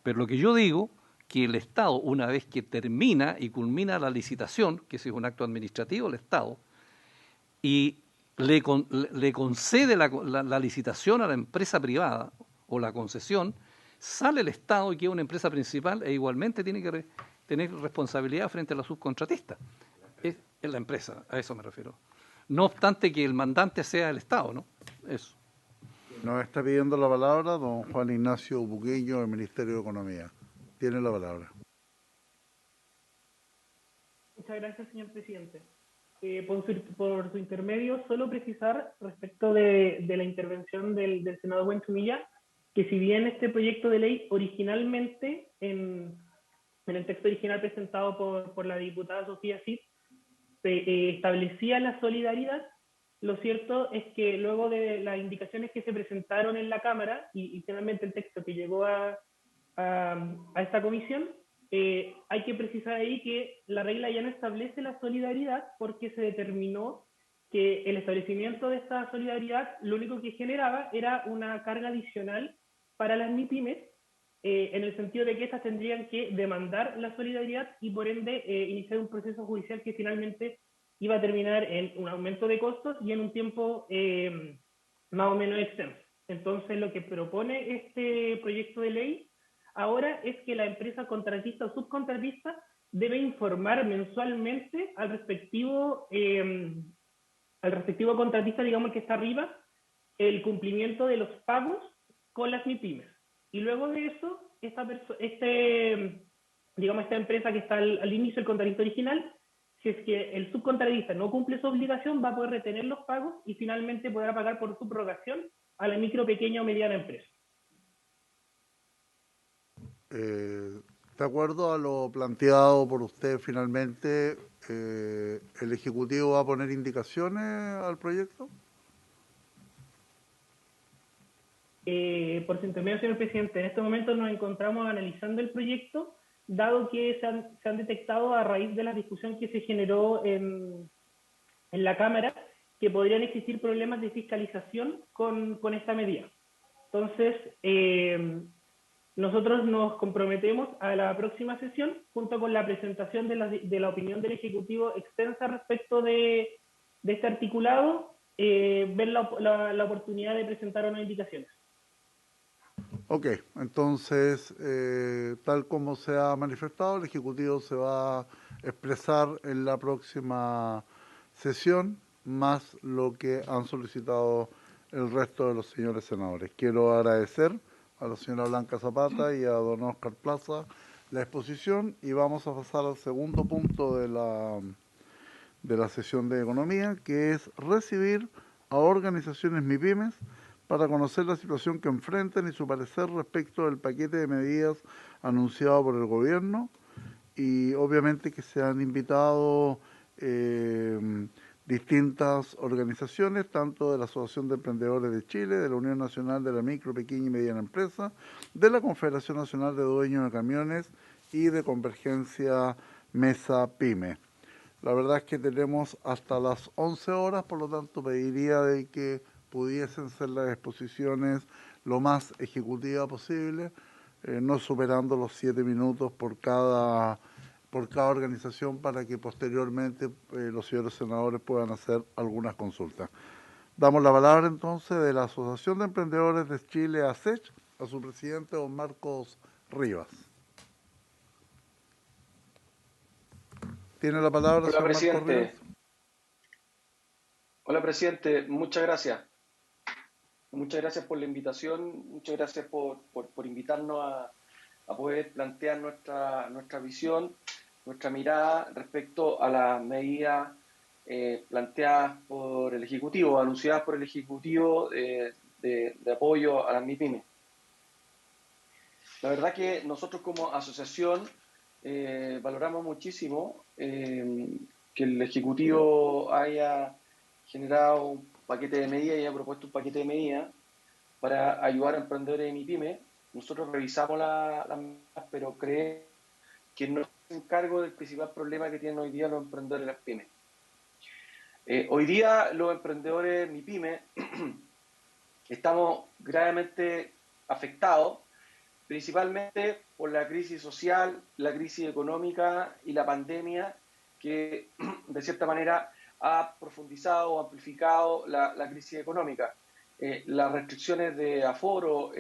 G: Pero lo que yo digo, que el Estado, una vez que termina y culmina la licitación, que ese es un acto administrativo del Estado, y le concede la licitación a la empresa privada o la concesión, sale el Estado y queda una empresa principal e igualmente tiene que tener responsabilidad frente a la subcontratista. Es la empresa, a eso me refiero. No obstante que el mandante sea el Estado, ¿no? Eso.
A: Nos está pidiendo la palabra don Juan Ignacio Bugueño del Ministerio de Economía. Tiene la palabra.
I: Muchas gracias, señor presidente. Por su intermedio, solo precisar respecto de la intervención del senador Huanchumilla, que si bien este proyecto de ley originalmente, en el texto original presentado por la diputada Sofía Cid, establecía la solidaridad, lo cierto es que luego de las indicaciones que se presentaron en la Cámara y finalmente el texto que llegó a esta comisión, hay que precisar ahí que la regla ya no establece la solidaridad porque se determinó que el establecimiento de esta solidaridad lo único que generaba era una carga adicional para las MIPYMES, en el sentido de que estas tendrían que demandar la solidaridad y por ende iniciar un proceso judicial que finalmente iba a terminar en un aumento de costos y en un tiempo más o menos extenso. Entonces, lo que propone este proyecto de ley ahora es que la empresa contratista o subcontratista debe informar mensualmente al respectivo contratista, digamos, que está arriba, el cumplimiento de los pagos con las MIPYMES. Y luego de eso, esta empresa que está al inicio, el contratista original, si es que el subcontratista no cumple su obligación, va a poder retener los pagos y finalmente podrá pagar por subrogación a la micro, pequeña o mediana empresa.
A: De acuerdo a lo planteado por usted, finalmente, ¿el Ejecutivo va a poner indicaciones al proyecto?
I: Por su intermedio, señor presidente, en este momento nos encontramos analizando el proyecto, dado que se han detectado a raíz de la discusión que se generó en la Cámara, que podrían existir problemas de fiscalización con esta medida. Entonces, nosotros nos comprometemos a la próxima sesión, junto con la presentación de la opinión del Ejecutivo extensa respecto de este articulado, ver la oportunidad de presentar unas indicaciones.
A: Ok, entonces, tal como se ha manifestado, el Ejecutivo se va a expresar en la próxima sesión, más lo que han solicitado el resto de los señores senadores. Quiero agradecer a la señora Blanca Zapata y a don Oscar Plaza la exposición, y vamos a pasar al segundo punto de la sesión de Economía, que es recibir a organizaciones MIPYMES para conocer la situación que enfrentan y su parecer respecto del paquete de medidas anunciado por el gobierno, y obviamente que se han invitado distintas organizaciones, tanto de la Asociación de Emprendedores de Chile, de la Unión Nacional de la Micro, Pequeña y Mediana Empresa, de la Confederación Nacional de Dueños de Camiones y de Convergencia Mesa Pyme. La verdad es que tenemos hasta las 11 horas, por lo tanto pediría de que pudiesen ser las exposiciones lo más ejecutiva posible, no superando los 7 minutos por cada organización, para que posteriormente los señores senadores puedan hacer algunas consultas. Damos la palabra entonces de la Asociación de Emprendedores de Chile, ASECH, a su presidente, don Marcos Rivas. Tiene la palabra,
J: Hola,
A: señor
J: presidente.
A: Marcos Rivas.
J: Hola, presidente. Muchas gracias. Muchas gracias por la invitación. Muchas gracias por invitarnos a poder plantear nuestra visión, nuestra mirada respecto a las medidas planteadas por el Ejecutivo, anunciadas por el Ejecutivo de apoyo a las MIPYMES. La verdad que nosotros como asociación valoramos muchísimo que el Ejecutivo haya generado un paquete de medidas y haya propuesto un paquete de medidas para ayudar a emprendedores de MIPYME. Nosotros revisamos las medidas, pero creemos que no se encargo del principal problema que tienen hoy día los emprendedores de las pymes. Hoy día los emprendedores MIPYME estamos gravemente afectados, principalmente por la crisis social, la crisis económica y la pandemia, que de cierta manera ha profundizado o amplificado la crisis económica. Las restricciones de aforo,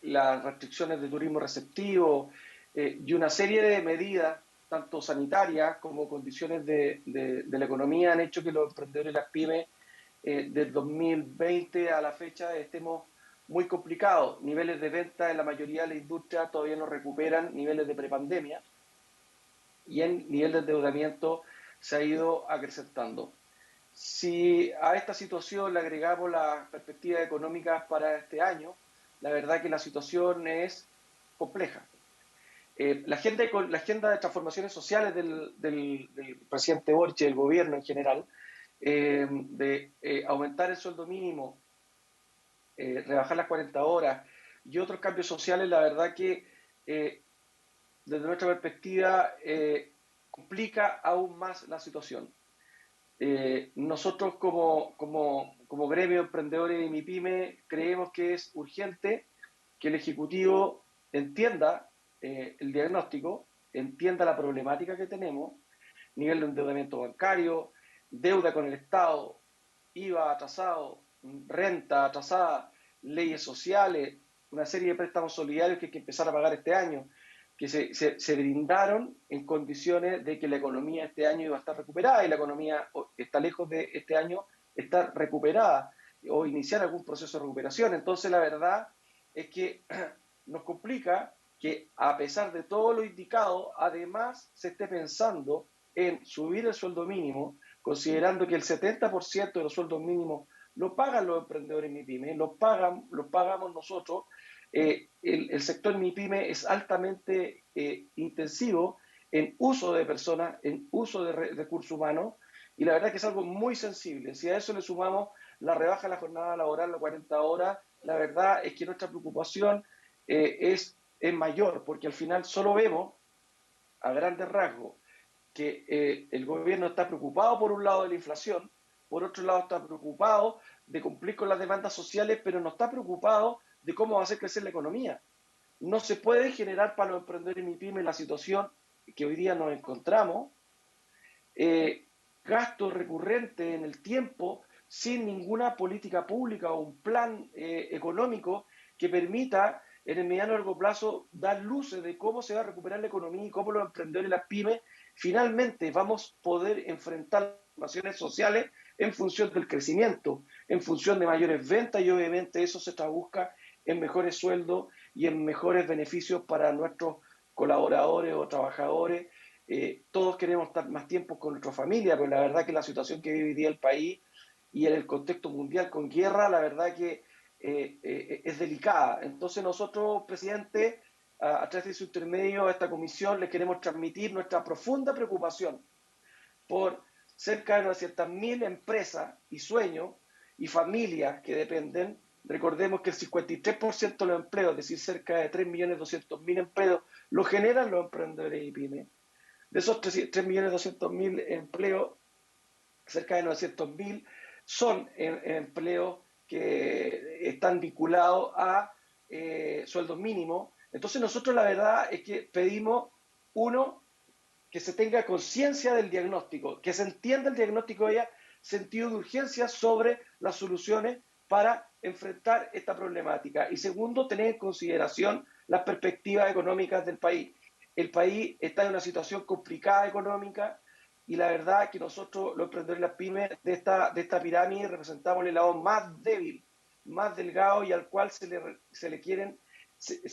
J: las restricciones de turismo receptivo y una serie de medidas, tanto sanitarias como condiciones de la economía, han hecho que los emprendedores de las pymes del 2020 a la fecha estemos muy complicados. Niveles de venta en la mayoría de la industria todavía no recuperan niveles de prepandemia, y el nivel de endeudamiento se ha ido acrecentando. Si a esta situación le agregamos las perspectivas económicas para este año, la verdad que la situación es compleja. La agenda de transformaciones sociales del presidente Boric y del gobierno en general, de aumentar el sueldo mínimo, rebajar las 40 horas y otros cambios sociales, la verdad que desde nuestra perspectiva complica aún más la situación. Nosotros como gremio de emprendedores de MIPYME creemos que es urgente que el Ejecutivo entienda el diagnóstico, entienda la problemática que tenemos, nivel de endeudamiento bancario, deuda con el Estado, IVA atrasado, renta atrasada leyes sociales, una serie de préstamos solidarios que hay que empezar a pagar este año, que se brindaron en condiciones de que la economía este año iba a estar recuperada, y la economía está lejos de este año estar recuperada o iniciar algún proceso de recuperación. Entonces la verdad es que nos complica que, a pesar de todo lo indicado, además se esté pensando en subir el sueldo mínimo, considerando que el 70% de los sueldos mínimos lo pagan los emprendedores MIPYME, lo pagamos nosotros. El sector MIPYME es altamente intensivo en uso de personas, en uso de recursos humanos, y la verdad es que es algo muy sensible. Si a eso le sumamos la rebaja de la jornada laboral a 40 horas, la verdad es que nuestra preocupación es mayor, porque al final solo vemos, a grandes rasgos, que el gobierno está preocupado por un lado de la inflación, por otro lado está preocupado de cumplir con las demandas sociales, pero no está preocupado de cómo va a hacer crecer la economía. No se puede generar para los emprendedores y MIPYME la situación que hoy día nos encontramos, gastos recurrentes en el tiempo sin ninguna política pública o un plan económico que permita en el mediano y largo plazo dar luces de cómo se va a recuperar la economía y cómo los emprendedores y las pymes finalmente vamos a poder enfrentar las transformaciones sociales en función del crecimiento, en función de mayores ventas, y obviamente eso se traduzca en mejores sueldos y en mejores beneficios para nuestros colaboradores o trabajadores. Todos queremos estar más tiempo con nuestra familia, pero la verdad que la situación que vive hoy día el país y en el contexto mundial con guerra, la verdad que es delicada. Entonces nosotros, presidente, a través de su intermedio a esta comisión, les queremos transmitir nuestra profunda preocupación por cerca de 900.000 empresas y sueños y familias que dependen. Recordemos que el 53% de los empleos, es decir, cerca de 3.200.000 empleos, lo generan los emprendedores y pymes. De esos 3.200.000 empleos, cerca de 900.000 son empleos que están vinculados a sueldos mínimos. Entonces nosotros la verdad es que pedimos, uno, que se tenga conciencia del diagnóstico, que se entienda el diagnóstico de ella, sentido de urgencia sobre las soluciones para enfrentar esta problemática. Y segundo, tener en consideración las perspectivas económicas del país. El país está en una situación complicada económica, y la verdad es que nosotros, los emprendedores y las pymes de esta pirámide, representamos el eslabón más débil, más delgado, y al cual se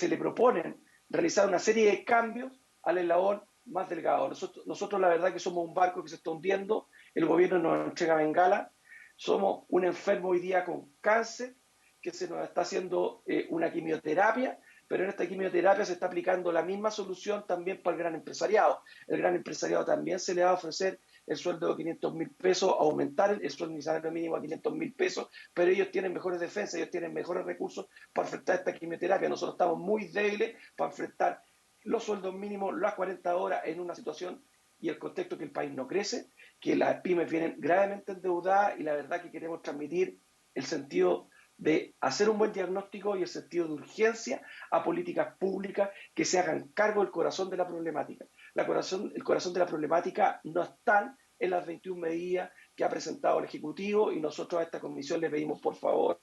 J: le proponen realizar una serie de cambios al eslabón más delgado. Nosotros la verdad que somos un barco que se está hundiendo, el gobierno nos entrega bengala, somos un enfermo hoy día con cáncer, que se nos está haciendo una quimioterapia, pero en esta quimioterapia se está aplicando la misma solución también para el gran empresariado. El gran empresariado también se le va a ofrecer el sueldo de 500.000 pesos, aumentar el sueldo salario mínimo a 500.000 pesos, pero ellos tienen mejores defensas, ellos tienen mejores recursos para enfrentar esta quimioterapia. Nosotros estamos muy débiles para enfrentar los sueldos mínimos, las 40 horas, en una situación y el contexto que el país no crece, que las pymes vienen gravemente endeudadas, y la verdad que queremos transmitir el sentido de hacer un buen diagnóstico y el sentido de urgencia a políticas públicas que se hagan cargo del corazón de la problemática. El corazón de la problemática no está en las 21 medidas que ha presentado el Ejecutivo, y nosotros a esta comisión le pedimos, por favor,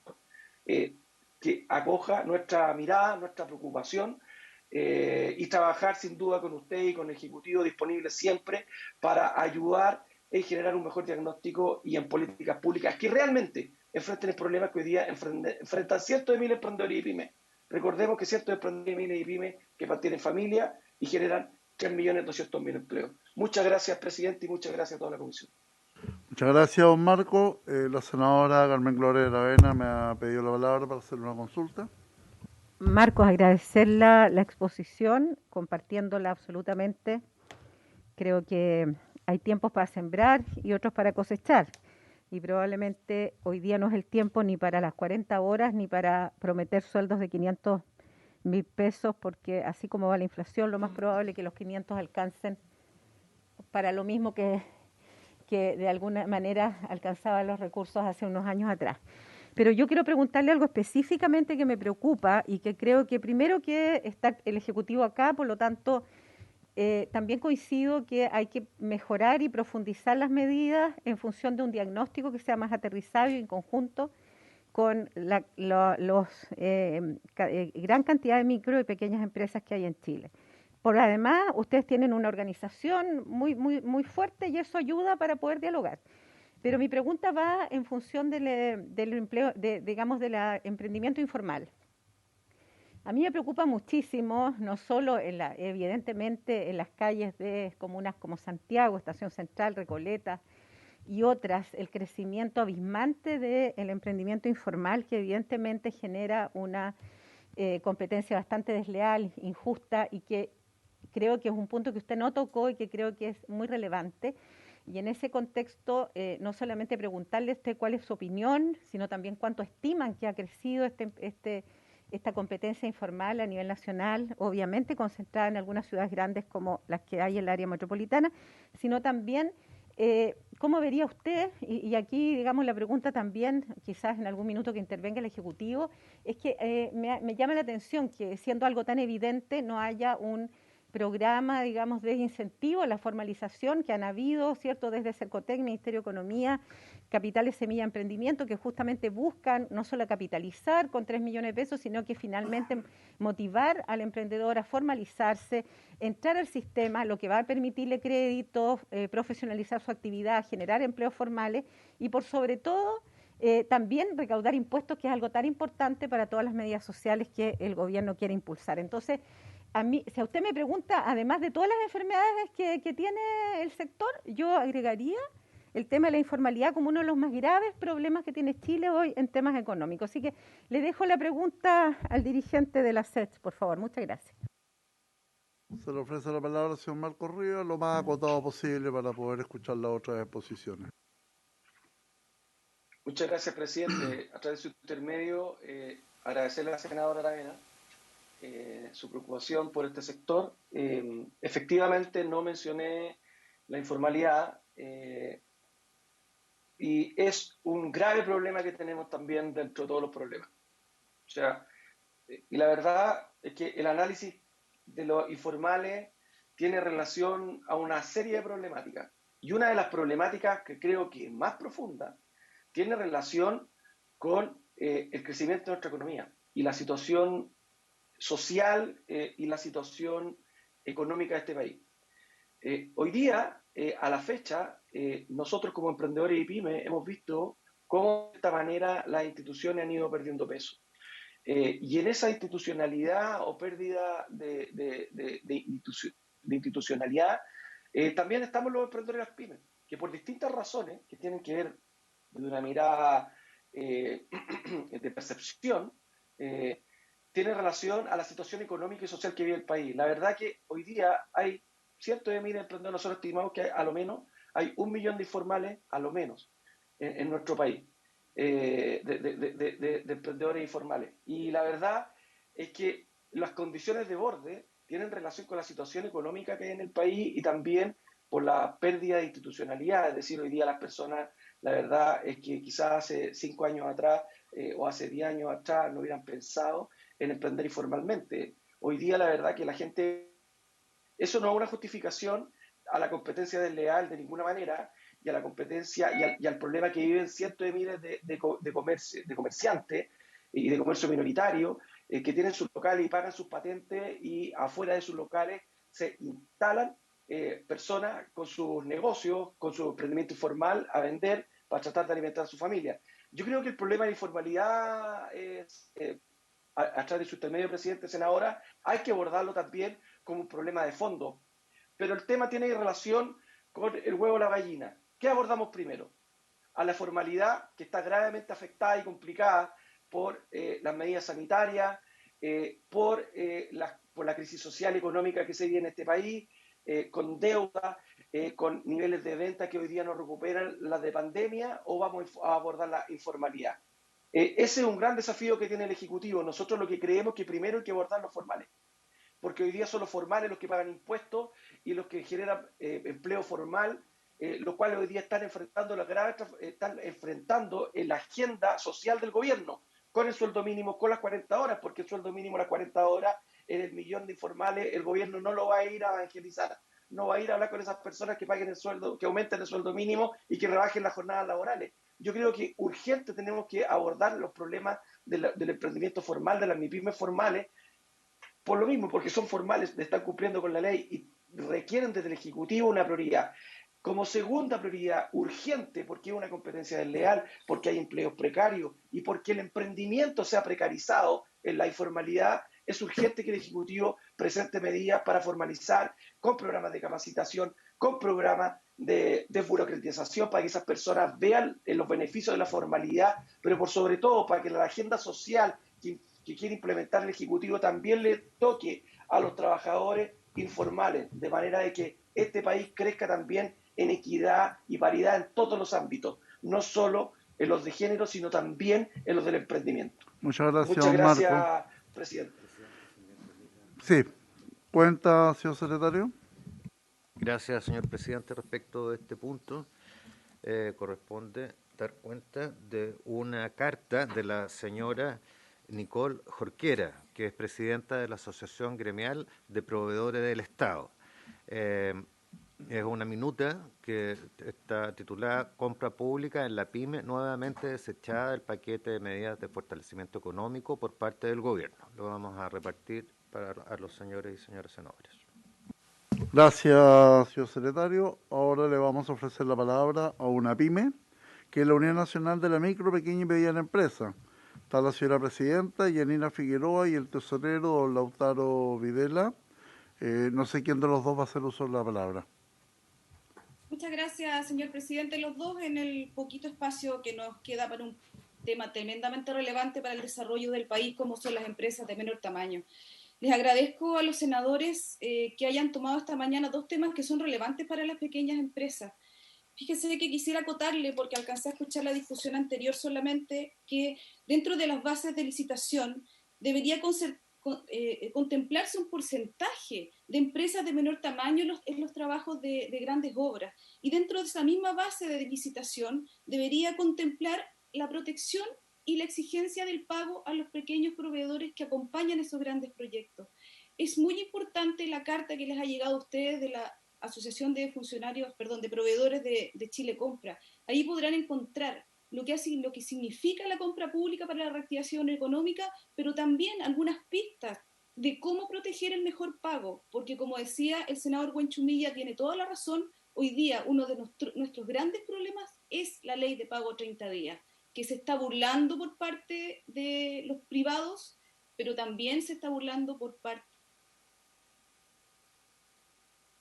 J: que acoja nuestra mirada, nuestra preocupación, y trabajar sin duda con usted y con el Ejecutivo disponible siempre para ayudar en generar un mejor diagnóstico y en políticas públicas que realmente enfrenten el problema que hoy día enfrentan cientos de miles de emprendedores y pymes. Recordemos que cientos de emprendedores y pymes que mantienen familia y generan 3.200.000 empleos. Muchas gracias, presidente, y muchas gracias a toda la comisión.
A: Muchas gracias, don Marco. La senadora Carmen Gloria de la Avena me ha pedido la palabra para hacer una consulta.
F: Marcos, agradecer la exposición, compartiéndola absolutamente. Creo que hay tiempos para sembrar y otros para cosechar. Y probablemente hoy día no es el tiempo ni para las 40 horas ni para prometer sueldos de 500.000 pesos, porque así como va la inflación, lo más probable es que los 500 alcancen para lo mismo que de alguna manera alcanzaban los recursos hace unos años atrás. Pero yo quiero preguntarle algo específicamente que me preocupa y que creo que primero que está el Ejecutivo acá, por lo tanto, también coincido que hay que mejorar y profundizar las medidas en función de un diagnóstico que sea más aterrizado y en conjunto con gran cantidad de micro y pequeñas empresas que hay en Chile. Por además, ustedes tienen una organización muy fuerte y eso ayuda para poder dialogar. Pero mi pregunta va en función del empleo, digamos, del emprendimiento informal. A mí me preocupa muchísimo, no solo evidentemente en las calles de comunas como Santiago, Estación Central, Recoleta y otras, el crecimiento abismante del emprendimiento informal que evidentemente genera una competencia bastante desleal, injusta y que creo que es un punto que usted no tocó y que creo que es muy relevante. Y en ese contexto, no solamente preguntarle a usted cuál es su opinión, sino también cuánto estiman que ha crecido esta competencia informal a nivel nacional, obviamente concentrada en algunas ciudades grandes como las que hay en el área metropolitana, sino también cómo vería usted, y aquí digamos la pregunta también, quizás en algún minuto que intervenga el Ejecutivo, es que me llama la atención que siendo algo tan evidente no haya un programa, digamos, de incentivo a la formalización que han habido, ¿cierto?, desde Cercotec, Ministerio de Economía, Capitales Semilla Emprendimiento, que justamente buscan no solo capitalizar con 3 millones de pesos, sino que finalmente motivar al emprendedor a formalizarse, entrar al sistema, lo que va a permitirle créditos, profesionalizar su actividad, generar empleos formales y por sobre todo también recaudar impuestos, que es algo tan importante para todas las medidas sociales que el gobierno quiere impulsar. Entonces, a mí, si a usted me pregunta, además de todas las enfermedades que tiene el sector, yo agregaría el tema de la informalidad como uno de los más graves problemas que tiene Chile hoy en temas económicos. Así que le dejo la pregunta al dirigente de la SET, por favor. Muchas gracias.
A: Se le ofrece la palabra al señor Marcos Rivas, lo más acotado posible para poder escuchar las otras exposiciones.
J: Muchas gracias, presidente. A través de su intermedio, agradecerle a la senadora Aravena su preocupación por este sector. Efectivamente, no mencioné la informalidad y es un grave problema que tenemos también dentro de todos los problemas. O sea, y la verdad es que el análisis de los informales tiene relación a una serie de problemáticas. Y una de las problemáticas que creo que es más profunda tiene relación con el crecimiento de nuestra economía y la situación social y la situación económica de este país. Hoy día, a la fecha, nosotros como emprendedores y pymes hemos visto cómo de esta manera las instituciones han ido perdiendo peso. Y en esa institucionalidad o pérdida de institucionalidad, también estamos los emprendedores y las pymes, que por distintas razones que tienen que ver de una mirada de percepción, tiene relación a la situación económica y social que vive el país. La verdad que hoy día hay cientos de miles de emprendedores, nosotros estimamos que a lo menos hay 1 millón de informales, a lo menos, en nuestro país, de emprendedores informales. Y la verdad es que las condiciones de borde tienen relación con la situación económica que hay en el país y también por la pérdida de institucionalidad. Es decir, hoy día las personas, la verdad es que quizás hace 5 años atrás o hace 10 años atrás no hubieran pensado en emprender informalmente. Hoy día la verdad que la gente, eso no es una justificación a la competencia desleal de ninguna manera y a la competencia y al problema que viven cientos de miles de comerciantes y de comercio minoritario que tienen sus locales y pagan sus patentes y afuera de sus locales se instalan personas con sus negocios, con su emprendimiento informal a vender para tratar de alimentar a su familia. Yo creo que el problema de informalidad es, a través de su intermedio, presidente, senadora, hay que abordarlo también como un problema de fondo. Pero el tema tiene relación con el huevo o la gallina. ¿Qué abordamos primero? A la formalidad, que está gravemente afectada y complicada por las medidas sanitarias, por la crisis social y económica que se vive en este país, con deuda, con niveles de venta que hoy día no recuperan las de pandemia, o vamos a abordar la informalidad. Ese es un gran desafío que tiene el Ejecutivo. Nosotros lo que creemos que primero hay que abordar los formales, porque hoy día son los formales los que pagan impuestos y los que generan empleo formal, los cuales hoy día están enfrentando la agenda social del gobierno, con el sueldo mínimo, con las 40 horas, porque el sueldo mínimo, las 40 horas, en el millón de informales, el gobierno no lo va a ir a evangelizar, no va a ir a hablar con esas personas que paguen el sueldo, que aumenten el sueldo mínimo y que rebajen las jornadas laborales, yo creo que urgente tenemos que abordar los problemas del emprendimiento formal, de las MIPYMES formales, por lo mismo, porque son formales, están cumpliendo con la ley y requieren desde el Ejecutivo una prioridad. Como segunda prioridad urgente, porque es una competencia desleal, porque hay empleos precarios y porque el emprendimiento se ha precarizado en la informalidad, es urgente que el Ejecutivo presente medidas para formalizar con programas de capacitación, con programas de desburocratización, para que esas personas vean los beneficios de la formalidad, pero por sobre todo para que la agenda social que quiere implementar el Ejecutivo también le toque a los trabajadores informales, de manera de que este país crezca también en equidad y paridad en todos los ámbitos, no solo en los de género, sino también en los del emprendimiento.
A: Muchas gracias,
J: Muchas gracias,
A: Marco.
J: presidente.
A: Sí, cuenta, señor secretario.
B: Gracias, señor presidente. Respecto de este punto, corresponde dar cuenta de una carta de la señora Nicole Jorquera, que es presidenta de la Asociación Gremial de Proveedores del Estado. Es una minuta que está titulada Compra pública en la PYME nuevamente desechada del paquete de medidas de fortalecimiento económico por parte del gobierno. Lo vamos a repartir a los señores y señoras senadores.
A: Gracias, señor secretario. Ahora le vamos a ofrecer la palabra a una PYME, que es la Unión Nacional de la Micro, Pequeña y Mediana Empresa. Está la señora presidenta, Yanina Figueroa, y el tesorero, don Lautaro Videla. No sé quién de los dos va a hacer uso de la palabra.
K: Muchas gracias, señor presidente. Los dos, en el poquito espacio que nos queda para un tema tremendamente relevante para el desarrollo del país, como son las empresas de menor tamaño. Les agradezco a los senadores que hayan tomado esta mañana dos temas que son relevantes para las pequeñas empresas. Fíjese que quisiera acotarle, porque alcancé a escuchar la discusión anterior solamente, que dentro de las bases de licitación debería contemplarse un porcentaje de empresas de menor tamaño en los trabajos de grandes obras. Y dentro de esa misma base de licitación debería contemplar la protección y la exigencia del pago a los pequeños proveedores que acompañan esos grandes proyectos. Es muy importante la carta que les ha llegado a ustedes de la Asociación de Proveedores de Chile Compra. Ahí podrán encontrar lo que significa la compra pública para la reactivación económica, pero también algunas pistas de cómo proteger el mejor pago, porque como decía el senador Buenchumilla, tiene toda la razón. Hoy día uno de nuestros grandes problemas es la ley de pago 30 días, que se está burlando por parte de los privados, pero también se está burlando por parte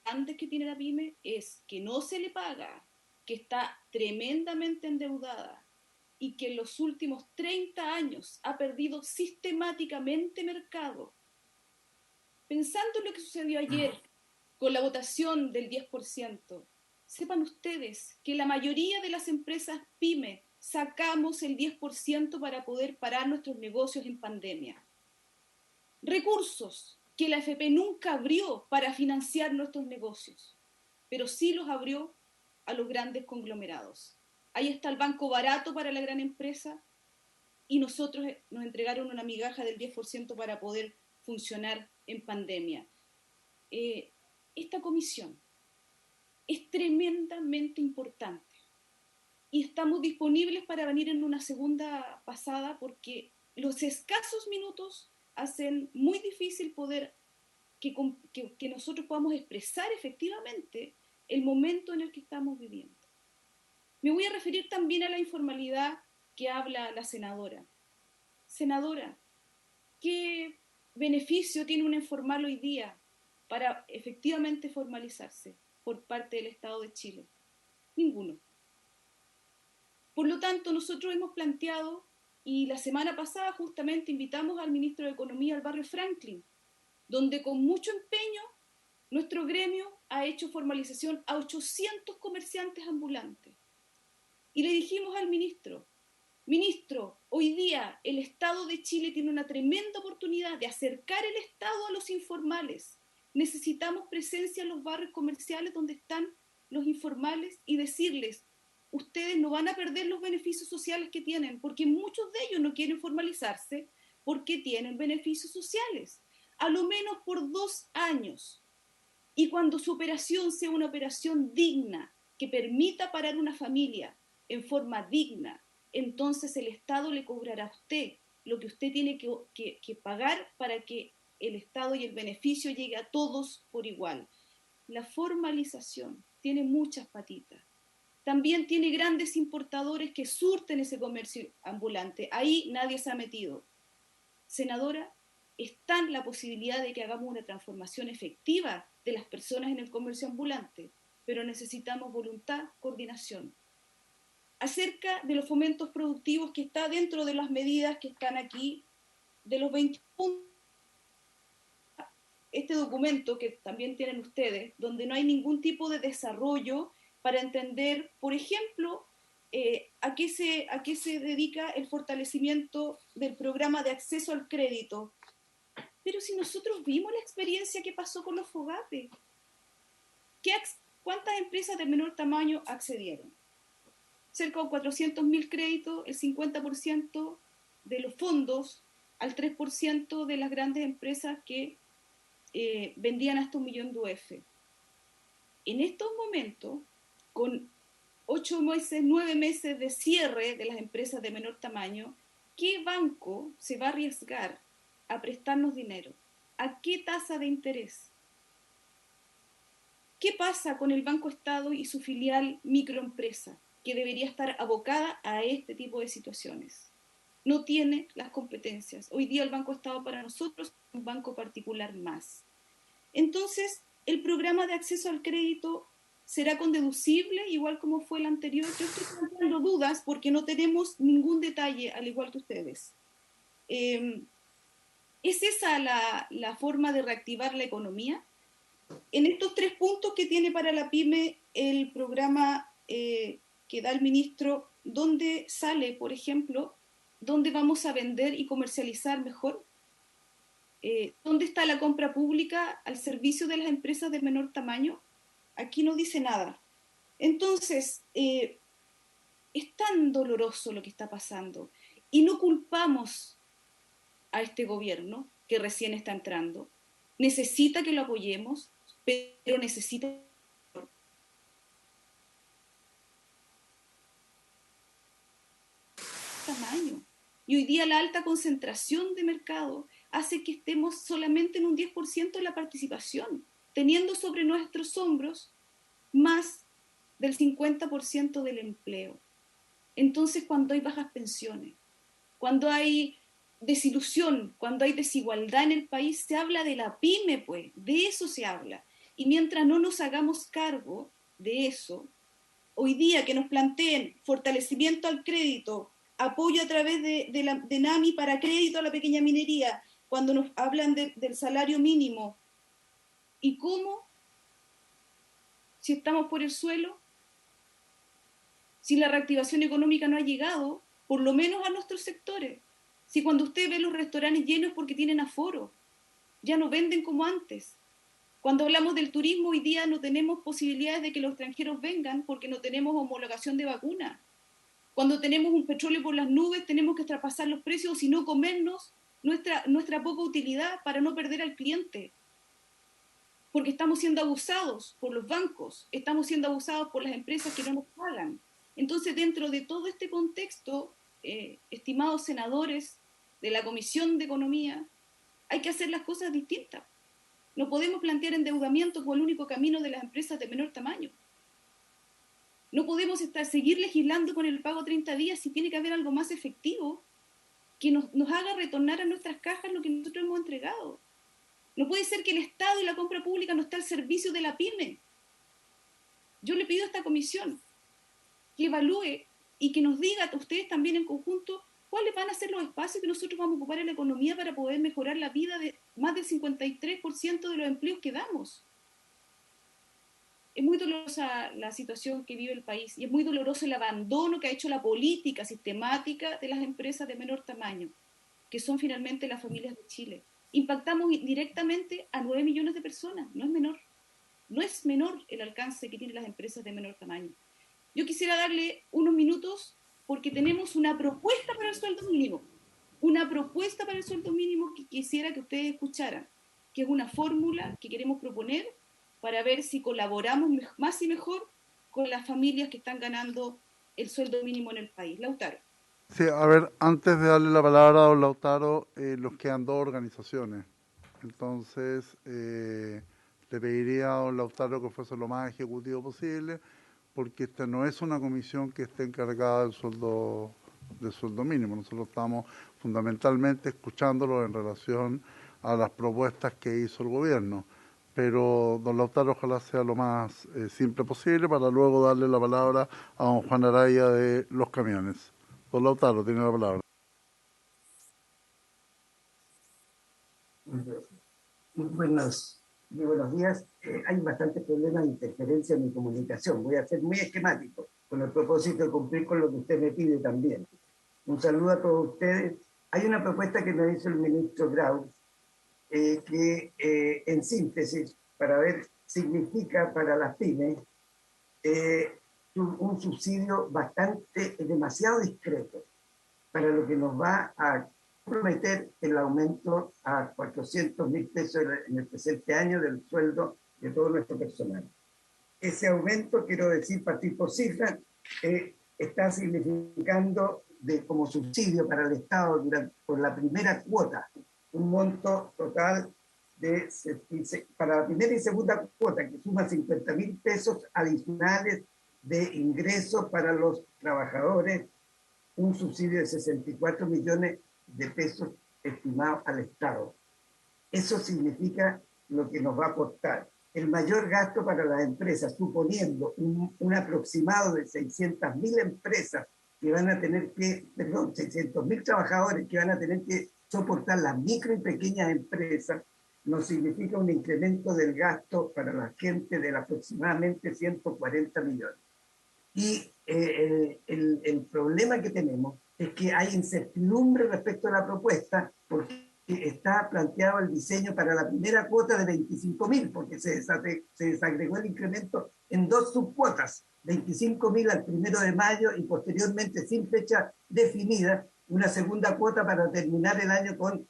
K: antes que tiene la PYME, es que no se le paga, que está tremendamente endeudada y que en los últimos 30 años ha perdido sistemáticamente mercado. Pensando en lo que sucedió ayer con la votación del 10%, sepan ustedes que la mayoría de las empresas PYME sacamos el 10% para poder parar nuestros negocios en pandemia. Recursos que la AFP nunca abrió para financiar nuestros negocios, pero sí los abrió a los grandes conglomerados. Ahí está el banco barato para la gran empresa y nosotros nos entregaron una migaja del 10% para poder funcionar en pandemia. Esta comisión es tremendamente importante y estamos disponibles para venir en una segunda pasada porque los escasos minutos hacen muy difícil poder que nosotros podamos expresar efectivamente el momento en el que estamos viviendo. Me voy a referir también a la informalidad que habla la senadora. Senadora, ¿qué beneficio tiene un informal hoy día para efectivamente formalizarse por parte del Estado de Chile? Ninguno. Por lo tanto, nosotros hemos planteado, y la semana pasada justamente invitamos al ministro de Economía al barrio Franklin, donde con mucho empeño nuestro gremio ha hecho formalización a 800 comerciantes ambulantes. Y le dijimos al ministro, hoy día el Estado de Chile tiene una tremenda oportunidad de acercar el Estado a los informales. Necesitamos presencia en los barrios comerciales donde están los informales y decirles, ustedes no van a perder los beneficios sociales que tienen, porque muchos de ellos no quieren formalizarse porque tienen beneficios sociales, a lo menos por 2 años. Y cuando su operación sea una operación digna, que permita parar una familia, en forma digna, entonces el Estado le cobrará a usted lo que usted tiene que pagar para que el Estado y el beneficio llegue a todos por igual. La formalización tiene muchas patitas. También tiene grandes importadores que surten ese comercio ambulante. Ahí nadie se ha metido. Senadora, está en la posibilidad de que hagamos una transformación efectiva de las personas en el comercio ambulante, pero necesitamos voluntad, coordinación. Acerca de los fomentos productivos, que está dentro de las medidas que están aquí, de los 20 puntos, este documento que también tienen ustedes, donde no hay ningún tipo de desarrollo para entender, por ejemplo, a qué se dedica el fortalecimiento del programa de acceso al crédito. Pero si nosotros vimos la experiencia que pasó con los FOGAPE, ¿cuántas empresas de menor tamaño accedieron? Cerca de 400.000 créditos, el 50% de los fondos, al 3% de las grandes empresas que vendían hasta 1 millón de UF. En estos momentos, con 8 meses, 9 meses de cierre de las empresas de menor tamaño, ¿qué banco se va a arriesgar a prestarnos dinero? ¿A qué tasa de interés? ¿Qué pasa con el Banco Estado y su filial microempresa, que debería estar abocada a este tipo de situaciones? No tiene las competencias. Hoy día el Banco Estado para nosotros es un banco particular más. Entonces, el programa de acceso al crédito será condeducible, igual como fue el anterior. Yo estoy planteando dudas porque no tenemos ningún detalle, al igual que ustedes. ¿Es esa la forma de reactivar la economía? En estos 3 puntos que tiene para la PYME el programa que da el ministro, ¿dónde sale, por ejemplo, dónde vamos a vender y comercializar mejor? ¿Dónde está la compra pública al servicio de las empresas de menor tamaño? Aquí no dice nada. Entonces, es tan doloroso lo que está pasando y no culpamos a este gobierno que recién está entrando. Necesita que lo apoyemos, pero necesita tamaño. Y hoy día la alta concentración de mercado hace que estemos solamente en un 10% de la participación, teniendo sobre nuestros hombros más del 50% del empleo. Entonces, cuando hay bajas pensiones, cuando hay desilusión, cuando hay desigualdad en el país, se habla de la PYME, pues, de eso se habla. Y mientras no nos hagamos cargo de eso, hoy día que nos planteen fortalecimiento al crédito, apoyo a través de NAMI para crédito a la pequeña minería, cuando nos hablan del salario mínimo, ¿y cómo? Si estamos por el suelo, si la reactivación económica no ha llegado, por lo menos a nuestros sectores. Si cuando usted ve los restaurantes llenos porque tienen aforo, ya no venden como antes. Cuando hablamos del turismo, hoy día no tenemos posibilidades de que los extranjeros vengan porque no tenemos homologación de vacuna. Cuando tenemos un petróleo por las nubes, tenemos que traspasar los precios, o si no, comernos nuestra poca utilidad para no perder al cliente. Porque estamos siendo abusados por los bancos, estamos siendo abusados por las empresas que no nos pagan. Entonces, dentro de todo este contexto, estimados senadores de la Comisión de Economía, hay que hacer las cosas distintas. No podemos plantear endeudamiento como el único camino de las empresas de menor tamaño. No podemos seguir legislando con el pago 30 días si tiene que haber algo más efectivo que nos haga retornar a nuestras cajas lo que nosotros hemos entregado. No puede ser que el Estado y la compra pública no esté al servicio de la PYME. Yo le pido a esta comisión que evalúe y que nos diga a ustedes también en conjunto cuáles van a ser los espacios que nosotros vamos a ocupar en la economía para poder mejorar la vida de más del 53% de los empleos que damos. Es muy dolorosa la situación que vive el país y es muy doloroso el abandono que ha hecho la política sistemática de las empresas de menor tamaño, que son finalmente las familias de Chile. Impactamos directamente a 9 millones de personas, no es menor. No es menor el alcance que tienen las empresas de menor tamaño. Yo quisiera darle unos minutos porque tenemos una propuesta para el sueldo mínimo. Una propuesta para el sueldo mínimo que quisiera que ustedes escucharan, que es una fórmula que queremos proponer para ver si colaboramos más y mejor con las familias que están ganando el sueldo mínimo en el país. Lautaro.
A: Sí, a ver, antes de darle la palabra a don Lautaro, nos quedan dos organizaciones. Entonces, le pediría a don Lautaro que fuese lo más ejecutivo posible, porque esta no es una comisión que esté encargada del sueldo mínimo. Nosotros estamos fundamentalmente escuchándolo en relación a las propuestas que hizo el gobierno. Pero don Lautaro ojalá sea lo más simple posible para luego darle la palabra a don Juan Araya de Los Camiones. Don Lautaro, tiene la palabra.
L: Muy buenos días. Hay bastantes problemas de interferencia en mi comunicación. Voy a ser muy esquemático con el propósito de cumplir con lo que usted me pide también. Un saludo a todos ustedes. Hay una propuesta que nos hizo el ministro Grau que en síntesis, para ver, significa para las pymes un subsidio demasiado discreto para lo que nos va a prometer el aumento a 400.000 pesos en el presente año del sueldo de todo nuestro personal. Ese aumento, quiero decir, partir por cifras, está significando como subsidio para el Estado por la primera cuota, un monto total para la primera y segunda cuota, que suma 50.000 pesos adicionales de ingresos para los trabajadores, un subsidio de 64 millones de pesos estimados al Estado. Eso significa lo que nos va a aportar. El mayor gasto para las empresas, suponiendo un aproximado de 600.000 empresas que van a tener que, 600.000 trabajadores que van a tener que soportar las micro y pequeñas empresas, nos significa un incremento del gasto para la gente de aproximadamente 140 millones. Y el problema que tenemos es que hay incertidumbre respecto a la propuesta porque está planteado el diseño para la primera cuota de 25.000, porque se desagregó el incremento en dos subcuotas, 25.000 al 1 de mayo y posteriormente sin fecha definida, una segunda cuota para terminar el año con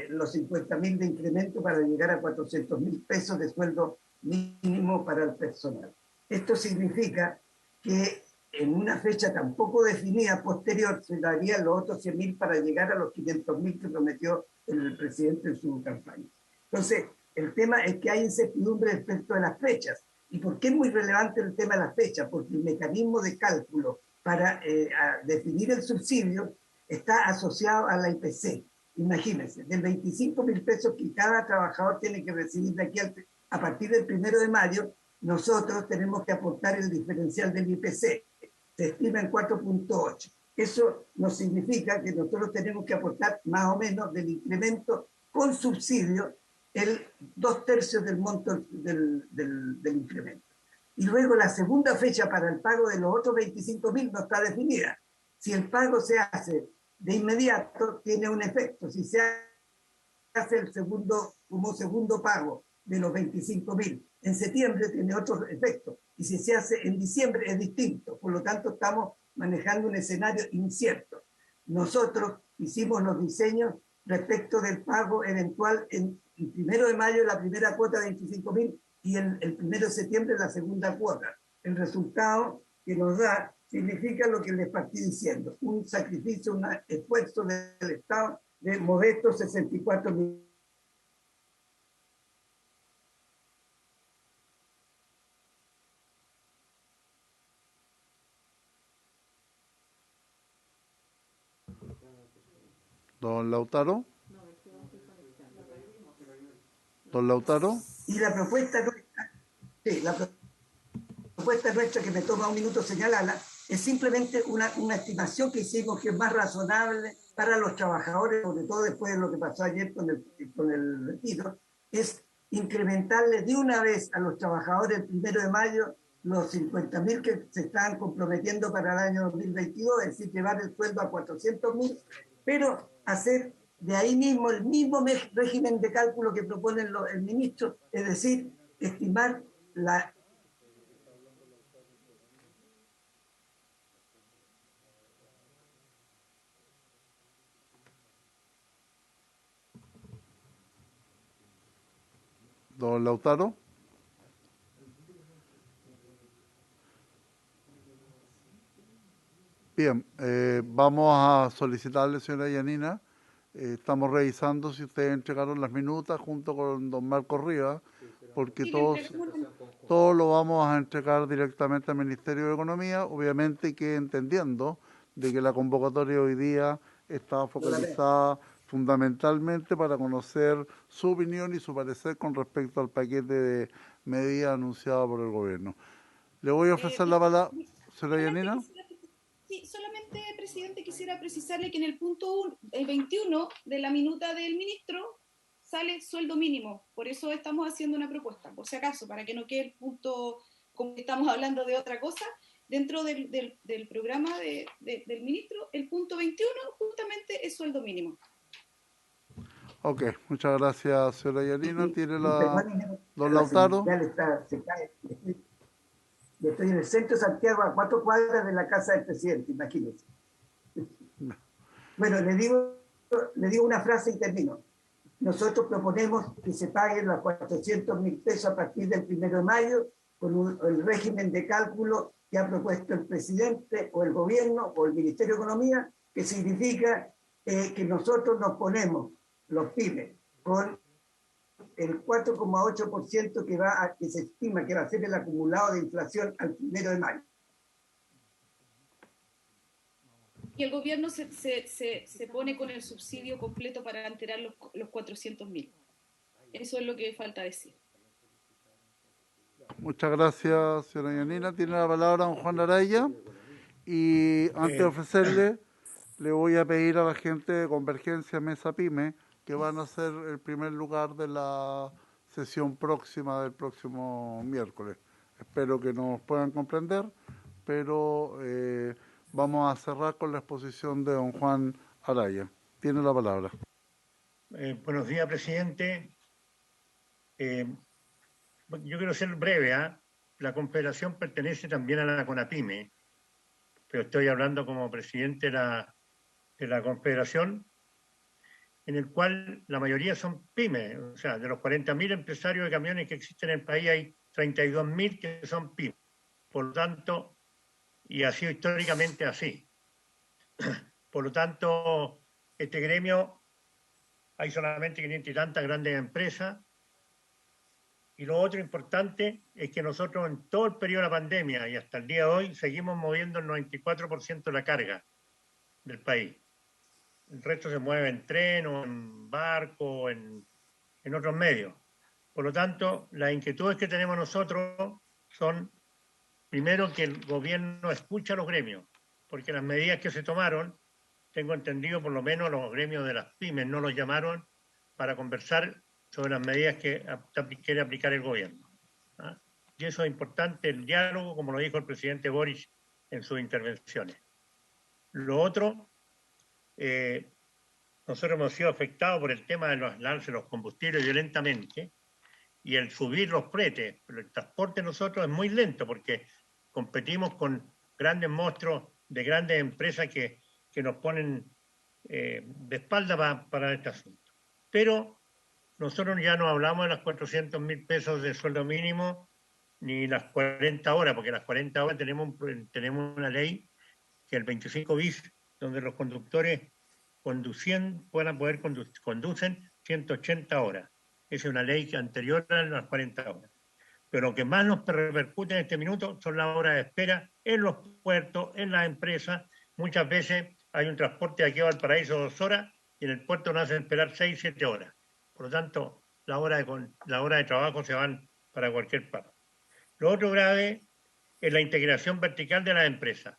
L: los 50.000 de incremento para llegar a 400.000 pesos de sueldo mínimo para el personal. Esto significa que en una fecha tan poco definida posterior se darían los otros 100.000 para llegar a los 500.000 que prometió el presidente en su campaña. Entonces, el tema es que hay incertidumbre respecto a las fechas. ¿Y por qué es muy relevante el tema de las fechas? Porque el mecanismo de cálculo para definir el subsidio está asociado a la IPC. Imagínense, del 25.000 pesos que cada trabajador tiene que recibir de aquí a partir del 1 de mayo, nosotros tenemos que aportar el diferencial del IPC. Se estima en 4.8. Eso nos significa que nosotros tenemos que aportar más o menos del incremento con subsidio el 2/3 del monto del incremento. Y luego la segunda fecha para el pago de los otros 25.000 no está definida. Si el pago se hace de inmediato, tiene un efecto. Si se hace como segundo pago de los 25.000 en septiembre, tiene otro efecto. Y si se hace en diciembre, es distinto. Por lo tanto, estamos manejando un escenario incierto. Nosotros hicimos los diseños respecto del pago eventual en el 1 de mayo, la primera cuota de 25.000 y el 1 de septiembre la segunda cuota. El resultado que nos da significa lo que les partí diciendo, un sacrificio, un esfuerzo del Estado de modestos 64 millones.
A: Don Lautaro. Don Lautaro.
L: Y la propuesta nuestra, sí, la propuesta nuestra, que me toma un minuto señalarla, es simplemente una estimación que hicimos que es más razonable para los trabajadores, sobre todo después de lo que pasó ayer con el retiro, es incrementarle de una vez a los trabajadores el 1 de mayo los 50.000 que se estaban comprometiendo para el año 2022, es decir, llevar el sueldo a 400.000, pero hacer de ahí mismo el mismo régimen de cálculo que propone el ministro, es decir, estimar la...
A: Don Lautaro. Bien, vamos a solicitarle, señora Yanina, estamos revisando si ustedes entregaron las minutas junto con don Marco Rivas, porque todos lo vamos a entregar directamente al Ministerio de Economía, obviamente que entendiendo de que la convocatoria hoy día está focalizada fundamentalmente para conocer su opinión y su parecer con respecto al paquete de medidas anunciado por el gobierno. Le voy a ofrecer la palabra, señora Yanina.
K: Sí, solamente, presidente, quisiera precisarle que en el punto 21 de la minuta del ministro sale sueldo mínimo. Por eso estamos haciendo una propuesta, por si acaso, para que no quede el punto, como estamos hablando de otra cosa, dentro del programa del ministro, el punto 21 justamente es sueldo mínimo.
A: Ok, muchas gracias, señora Yanina. Tiene la... Don Lautaro.
L: Yo estoy en el centro de Santiago, a 4 cuadras de la casa del presidente, imagínense. Bueno, le digo una frase y termino. Nosotros proponemos que se paguen los 400.000 pesos a partir del 1 de mayo con el régimen de cálculo que ha propuesto el presidente o el gobierno o el Ministerio de Economía, que significa que nosotros nos ponemos, los pymes, con el 4,8% que se estima que va a ser el acumulado de inflación al 1 de mayo.
K: Y el gobierno se pone con el subsidio completo para enterar los 400.000. Eso es lo que falta decir.
A: Muchas gracias, señora Yanina. Tiene la palabra don Juan Araya. Y antes de ofrecerle, le voy a pedir a la gente de Convergencia Mesa Pyme que van a ser el primer lugar de la sesión próxima del próximo miércoles. Espero que nos puedan comprender, pero vamos a cerrar con la exposición de don Juan Araya. Tiene la palabra.
M: Buenos días, presidente. Yo quiero ser breve. La Confederación pertenece también a la CONAPYME, pero estoy hablando como presidente de la Confederación, en el cual la mayoría son pymes. O sea, de los 40.000 empresarios de camiones que existen en el país, hay 32.000 que son pymes. Por lo tanto, y ha sido históricamente así. Por lo tanto, este gremio, hay solamente 500 y tantas grandes empresas. Y lo otro importante es que nosotros en todo el periodo de la pandemia y hasta el día de hoy seguimos moviendo el 94% de la carga del país. El resto se mueve en tren o en barco o en otros medios. Por lo tanto, las inquietudes que tenemos nosotros son, primero, que el gobierno escucha a los gremios, porque las medidas que se tomaron, tengo entendido, por lo menos los gremios de las pymes no los llamaron para conversar sobre las medidas que quiere aplicar el gobierno. Y eso es importante, el diálogo, como lo dijo el presidente Boric en sus intervenciones. Lo otro, nosotros hemos sido afectados por el tema de los lances de los combustibles violentamente y el subir los fretes, pero el transporte de nosotros es muy lento porque competimos con grandes monstruos de grandes empresas que nos ponen de espalda para este asunto. Pero nosotros ya no hablamos de las 400.000 pesos de sueldo mínimo ni las 40 horas, porque las 40 horas tenemos una ley que el 25 bis, donde los conductores conducen 180 horas. Esa es una ley anterior a las 40 horas. Pero lo que más nos repercute en este minuto son las horas de espera en los puertos, en las empresas. Muchas veces hay un transporte de aquí a Valparaíso 2 horas y en el puerto nos hacen esperar 6, 7 horas. Por lo tanto, la hora de trabajo se van para cualquier parte. Lo otro grave es la integración vertical de las empresas.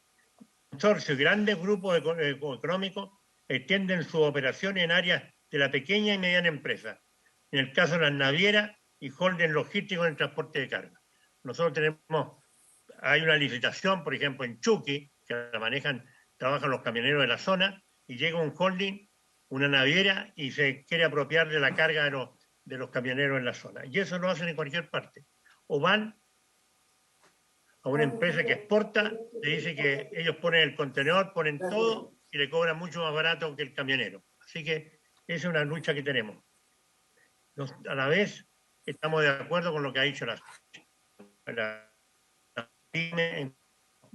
M: Consorcios y grandes grupos económicos extienden sus operaciones en áreas de la pequeña y mediana empresa. En el caso de las navieras y holding logísticos en el transporte de carga. Nosotros hay una licitación, por ejemplo, en Chuqui, que la trabajan los camioneros de la zona, y llega un holding, una naviera, y se quiere apropiar de la carga de los camioneros en la zona. Y eso lo hacen en cualquier parte. O van a una empresa que exporta, le dice que ellos ponen el contenedor, ponen todo, y le cobran mucho más barato que el camionero. Así que esa es una lucha que tenemos. A la vez, estamos de acuerdo con lo que ha dicho la PYME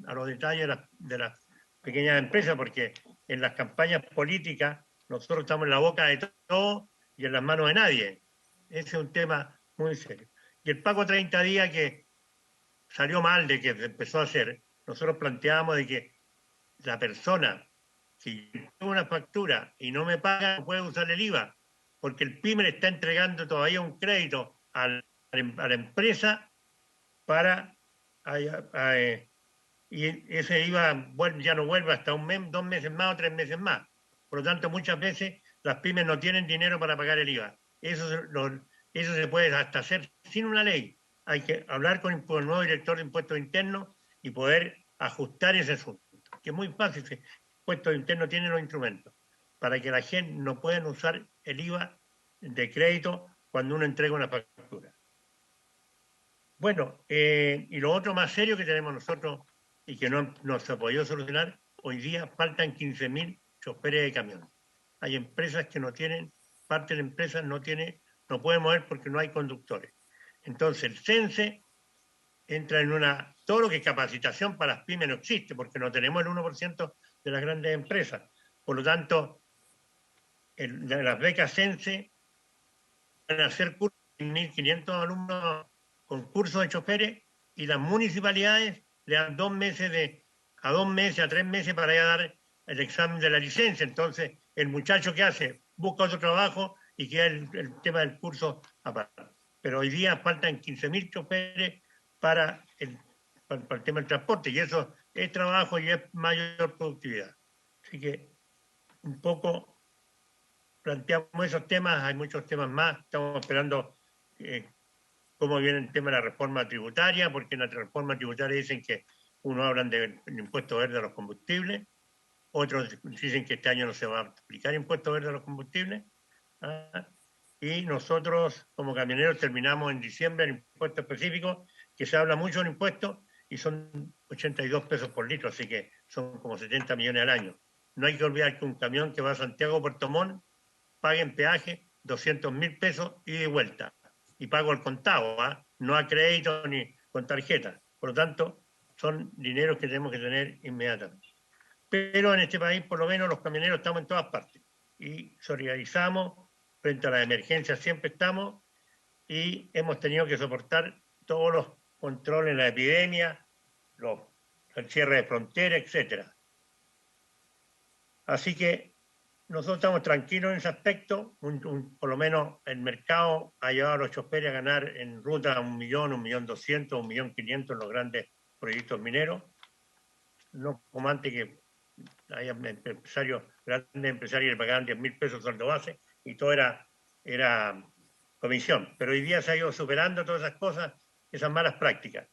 M: a los detalles de las pequeñas empresas, porque en las campañas políticas nosotros estamos en la boca de todo y en las manos de nadie. Ese es un tema muy serio. Y el pago 30 días que salió mal de que se empezó a hacer, nosotros planteábamos de que la persona, si tengo una factura y no me paga, no puede usar el IVA, porque el PYME le está entregando todavía un crédito a la empresa para y ese IVA ya no vuelve hasta un mes, 2 meses más o 3 meses más. Por lo tanto, muchas veces las pymes no tienen dinero para pagar el IVA. Eso se puede hasta hacer sin una ley. Hay que hablar con el nuevo director de impuestos internos y poder ajustar ese asunto, que es muy fácil. Impuestos internos tiene los instrumentos para que la gente no pueda usar el IVA de crédito cuando uno entrega una factura. Bueno, y lo otro más serio que tenemos nosotros y que no nos ha podido solucionar, hoy día faltan 15.000 choferes de camión. Hay empresas que no tienen, parte de la empresa no puede mover porque no hay conductores. Entonces el CENSE entra en todo lo que es capacitación para las pymes no existe, porque no tenemos el 1% de las grandes empresas. Por lo tanto, las becas CENSE van a hacer cursos de 1.500 alumnos con cursos de choferes y las municipalidades le dan 2 meses a 2 meses, a 3 meses para ya dar el examen de la licencia. Entonces, el muchacho que hace, busca otro trabajo y queda el tema del curso aparte. Pero hoy día faltan 15.000 choferes para el tema del transporte, y eso es trabajo y es mayor productividad. Así que un poco planteamos esos temas, hay muchos temas más, estamos esperando cómo viene el tema de la reforma tributaria, porque en la reforma tributaria dicen que unos hablan del impuesto verde a los combustibles, otros dicen que este año no se va a aplicar impuesto verde a los combustibles, y nosotros como camioneros terminamos en diciembre el impuesto específico, que se habla mucho del impuesto, y son 82 pesos por litro, así que son como 70 millones al año. No hay que olvidar que un camión que va a Santiago o Puerto Montt paga en peaje 200.000 pesos ida y de vuelta, y pago al contado, no a crédito ni con tarjeta. Por lo tanto, son dineros que tenemos que tener inmediatamente. Pero en este país, por lo menos, los camioneros estamos en todas partes y solidarizamos frente a las emergencias, siempre estamos, y hemos tenido que soportar todos los controles, la epidemia, el cierre de fronteras, etcétera. Así que nosotros estamos tranquilos en ese aspecto. Por lo menos el mercado ha llevado a los choferes a ganar en ruta 1.000.000, 1.200.000, 1.500.000 en los grandes proyectos mineros. No como antes, que hay grandes empresarios que pagaban 10.000 pesos sueldo base y todo era comisión. Pero hoy día se ha ido superando todas esas cosas, esas malas prácticas.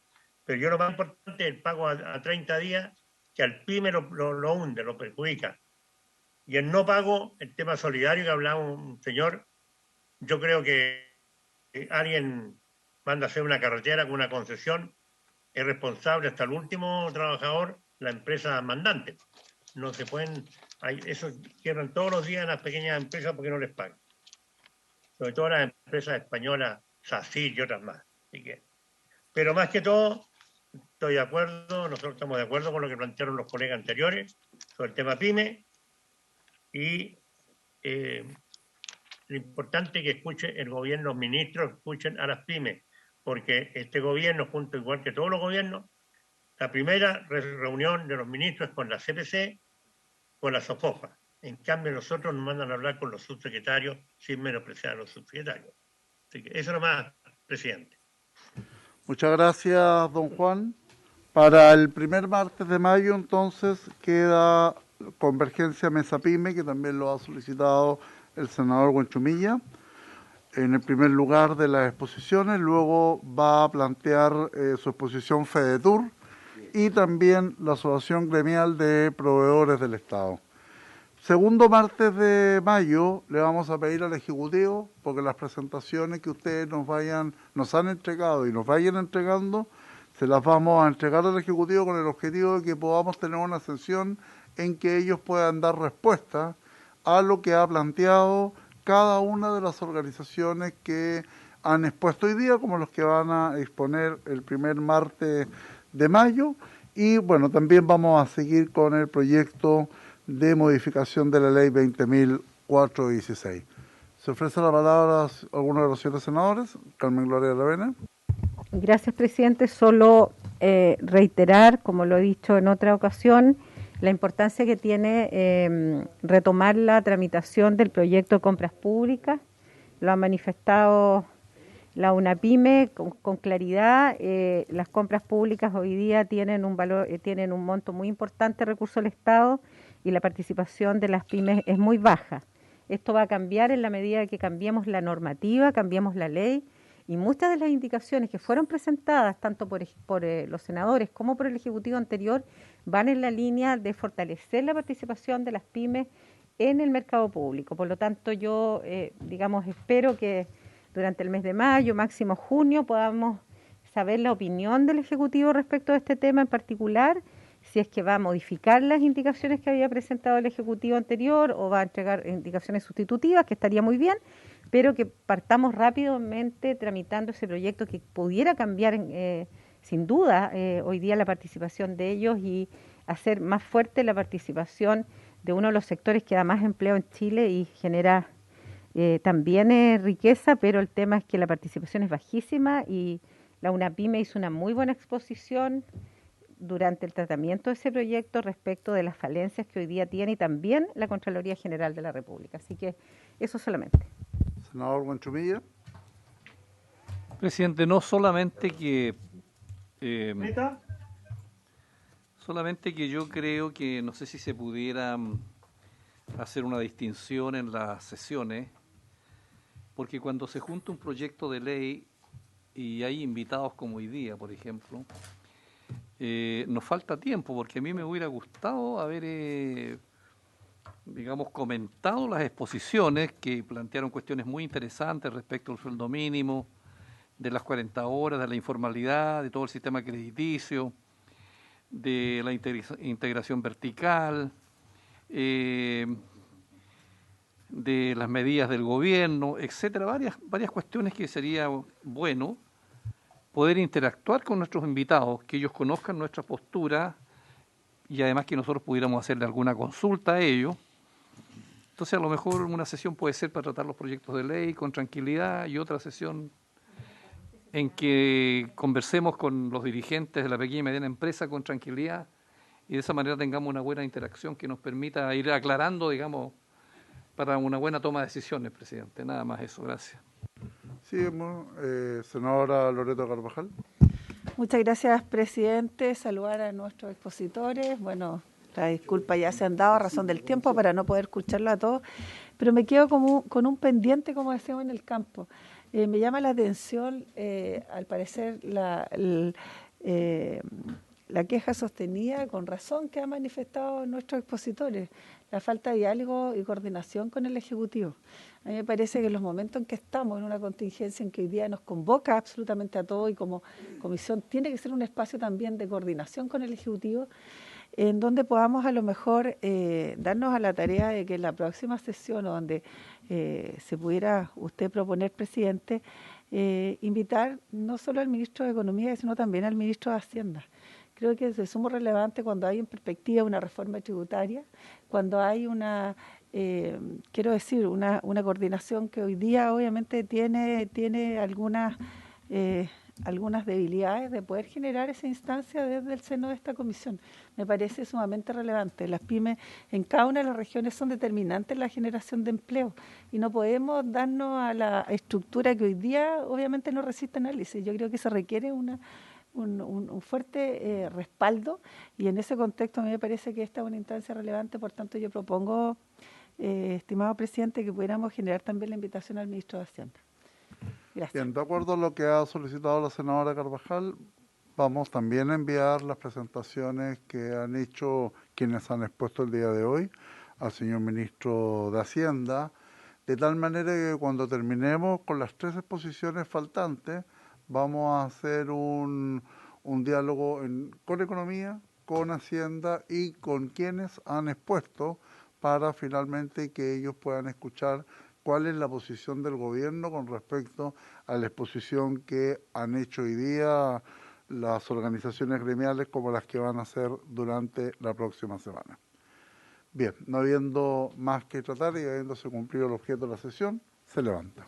M: Pero yo lo más importante es el pago a 30 días, que al PYME lo hunde, lo perjudica. Y el no pago, el tema solidario que hablaba un señor, yo creo que alguien manda a hacer una carretera con una concesión, es responsable hasta el último trabajador, la empresa mandante. No se pueden, eso quiebran todos los días las pequeñas empresas porque no les pagan. Sobre todo las empresas españolas, SACIR y otras más. Así que, pero más que todo, estoy de acuerdo, nosotros estamos de acuerdo con lo que plantearon los colegas anteriores sobre el tema PYME. Y lo importante es que escuche el gobierno, los ministros escuchen a las pymes, porque este gobierno, junto igual que todos los gobiernos, la primera reunión de los ministros es con la CPC, con la SOFOFA. En cambio, nosotros nos mandan a hablar con los subsecretarios sin menospreciar a los subsecretarios. Así que eso nomás, presidente.
A: Muchas gracias, don Juan. Para el primer martes de mayo, entonces, queda Convergencia Mesa Pyme, que también lo ha solicitado el senador Huenchumilla, en el primer lugar de las exposiciones. Luego va a plantear su exposición FEDETUR y también la Asociación Gremial de Proveedores del Estado. Segundo martes de mayo le vamos a pedir al Ejecutivo, porque las presentaciones que ustedes nos han entregado y nos vayan entregando, se las vamos a entregar al Ejecutivo con el objetivo de que podamos tener una sesión en que ellos puedan dar respuesta a lo que ha planteado cada una de las organizaciones que han expuesto hoy día, como los que van a exponer el primer martes de mayo, Y bueno, también vamos a seguir con el proyecto de modificación de la ley 20.416. ¿Se ofrece la palabra a alguno de los señores senadores? Carmen Gloria Aravena.
F: Gracias, presidente. Solo reiterar, como lo he dicho en otra ocasión, la importancia que tiene retomar la tramitación del proyecto de compras públicas. Lo ha manifestado la UNAPYME con claridad. Las compras públicas hoy día tienen un valor, tienen un monto muy importante de recursos del Estado y la participación de las pymes es muy baja. Esto va a cambiar en la medida que cambiemos la normativa, cambiemos la ley, y muchas de las indicaciones que fueron presentadas tanto por los senadores como por el Ejecutivo anterior van en la línea de fortalecer la participación de las pymes en el mercado público. Por lo tanto, yo, espero que durante el mes de mayo, máximo junio, podamos saber la opinión del Ejecutivo respecto a este tema en particular, si es que va a modificar las indicaciones que había presentado el Ejecutivo anterior o va a entregar indicaciones sustitutivas, que estaría muy bien, pero que partamos rápidamente tramitando ese proyecto que pudiera cambiar, sin duda, hoy día la participación de ellos y hacer más fuerte la participación de uno de los sectores que da más empleo en Chile y genera también riqueza, pero el tema es que la participación es bajísima y la UNAPYME hizo una muy buena exposición durante el tratamiento de ese proyecto respecto de las falencias que hoy día tiene y también la Contraloría General de la República. Así que eso solamente.
A: Senador Huanchumilla.
G: Presidente, no solamente que... solamente que yo creo que no sé si se pudiera hacer una distinción en las sesiones, porque cuando se junta un proyecto de ley y hay invitados como hoy día, por ejemplo, nos falta tiempo, porque a mí me hubiera gustado haber, comentado las exposiciones que plantearon cuestiones muy interesantes respecto al sueldo mínimo, de las 40 horas, de la informalidad, de todo el sistema crediticio, de la integración vertical, de las medidas del gobierno, etcétera, varias cuestiones que sería bueno poder interactuar con nuestros invitados, que ellos conozcan nuestra postura y además que nosotros pudiéramos hacerle alguna consulta a ellos. Entonces, a lo mejor una sesión puede ser para tratar los proyectos de ley con tranquilidad y otra sesión en que conversemos con los dirigentes de la pequeña y mediana empresa con tranquilidad y de esa manera tengamos una buena interacción que nos permita ir aclarando, para una buena toma de decisiones, presidente. Nada más eso, gracias.
A: Sí, senadora Loreto Carvajal.
N: Muchas gracias, presidente. Saludar a nuestros expositores. Bueno, las disculpas ya se han dado a razón del tiempo para no poder escucharlo a todos, pero me quedo con un pendiente, como decíamos en el campo. Me llama la atención, al parecer, la queja sostenida con razón que han manifestado nuestros expositores, la falta de diálogo y coordinación con el Ejecutivo. A mí me parece que en los momentos en que estamos en una contingencia en que hoy día nos convoca absolutamente a todos y como comisión tiene que ser un espacio también de coordinación con el Ejecutivo, en donde podamos a lo mejor darnos a la tarea de que en la próxima sesión o donde se pudiera usted proponer, presidente, invitar no solo al ministro de Economía, sino también al ministro de Hacienda. Creo que es de sumo relevante cuando hay en perspectiva una reforma tributaria, cuando hay una coordinación que hoy día obviamente tiene algunas debilidades de poder generar esa instancia desde el seno de esta comisión. Me parece sumamente relevante. Las pymes en cada una de las regiones son determinantes en la generación de empleo y no podemos darnos a la estructura que hoy día obviamente no resiste análisis. Yo creo que se requiere un fuerte respaldo y en ese contexto a mí me parece que esta es una instancia relevante. Por tanto, yo propongo, estimado presidente, que pudiéramos generar también la invitación al ministro de Hacienda. Gracias.
A: Bien, de acuerdo a lo que ha solicitado la senadora Carvajal, vamos también a enviar las presentaciones que han hecho quienes han expuesto el día de hoy al señor ministro de Hacienda, de tal manera que cuando terminemos con las 3 exposiciones faltantes, vamos a hacer un diálogo con Economía, con Hacienda y con quienes han expuesto para finalmente que ellos puedan escuchar cuál es la posición del gobierno con respecto a la exposición que han hecho hoy día las organizaciones gremiales como las que van a hacer durante la próxima semana. Bien, no habiendo más que tratar y habiéndose cumplido el objeto de la sesión, se levanta.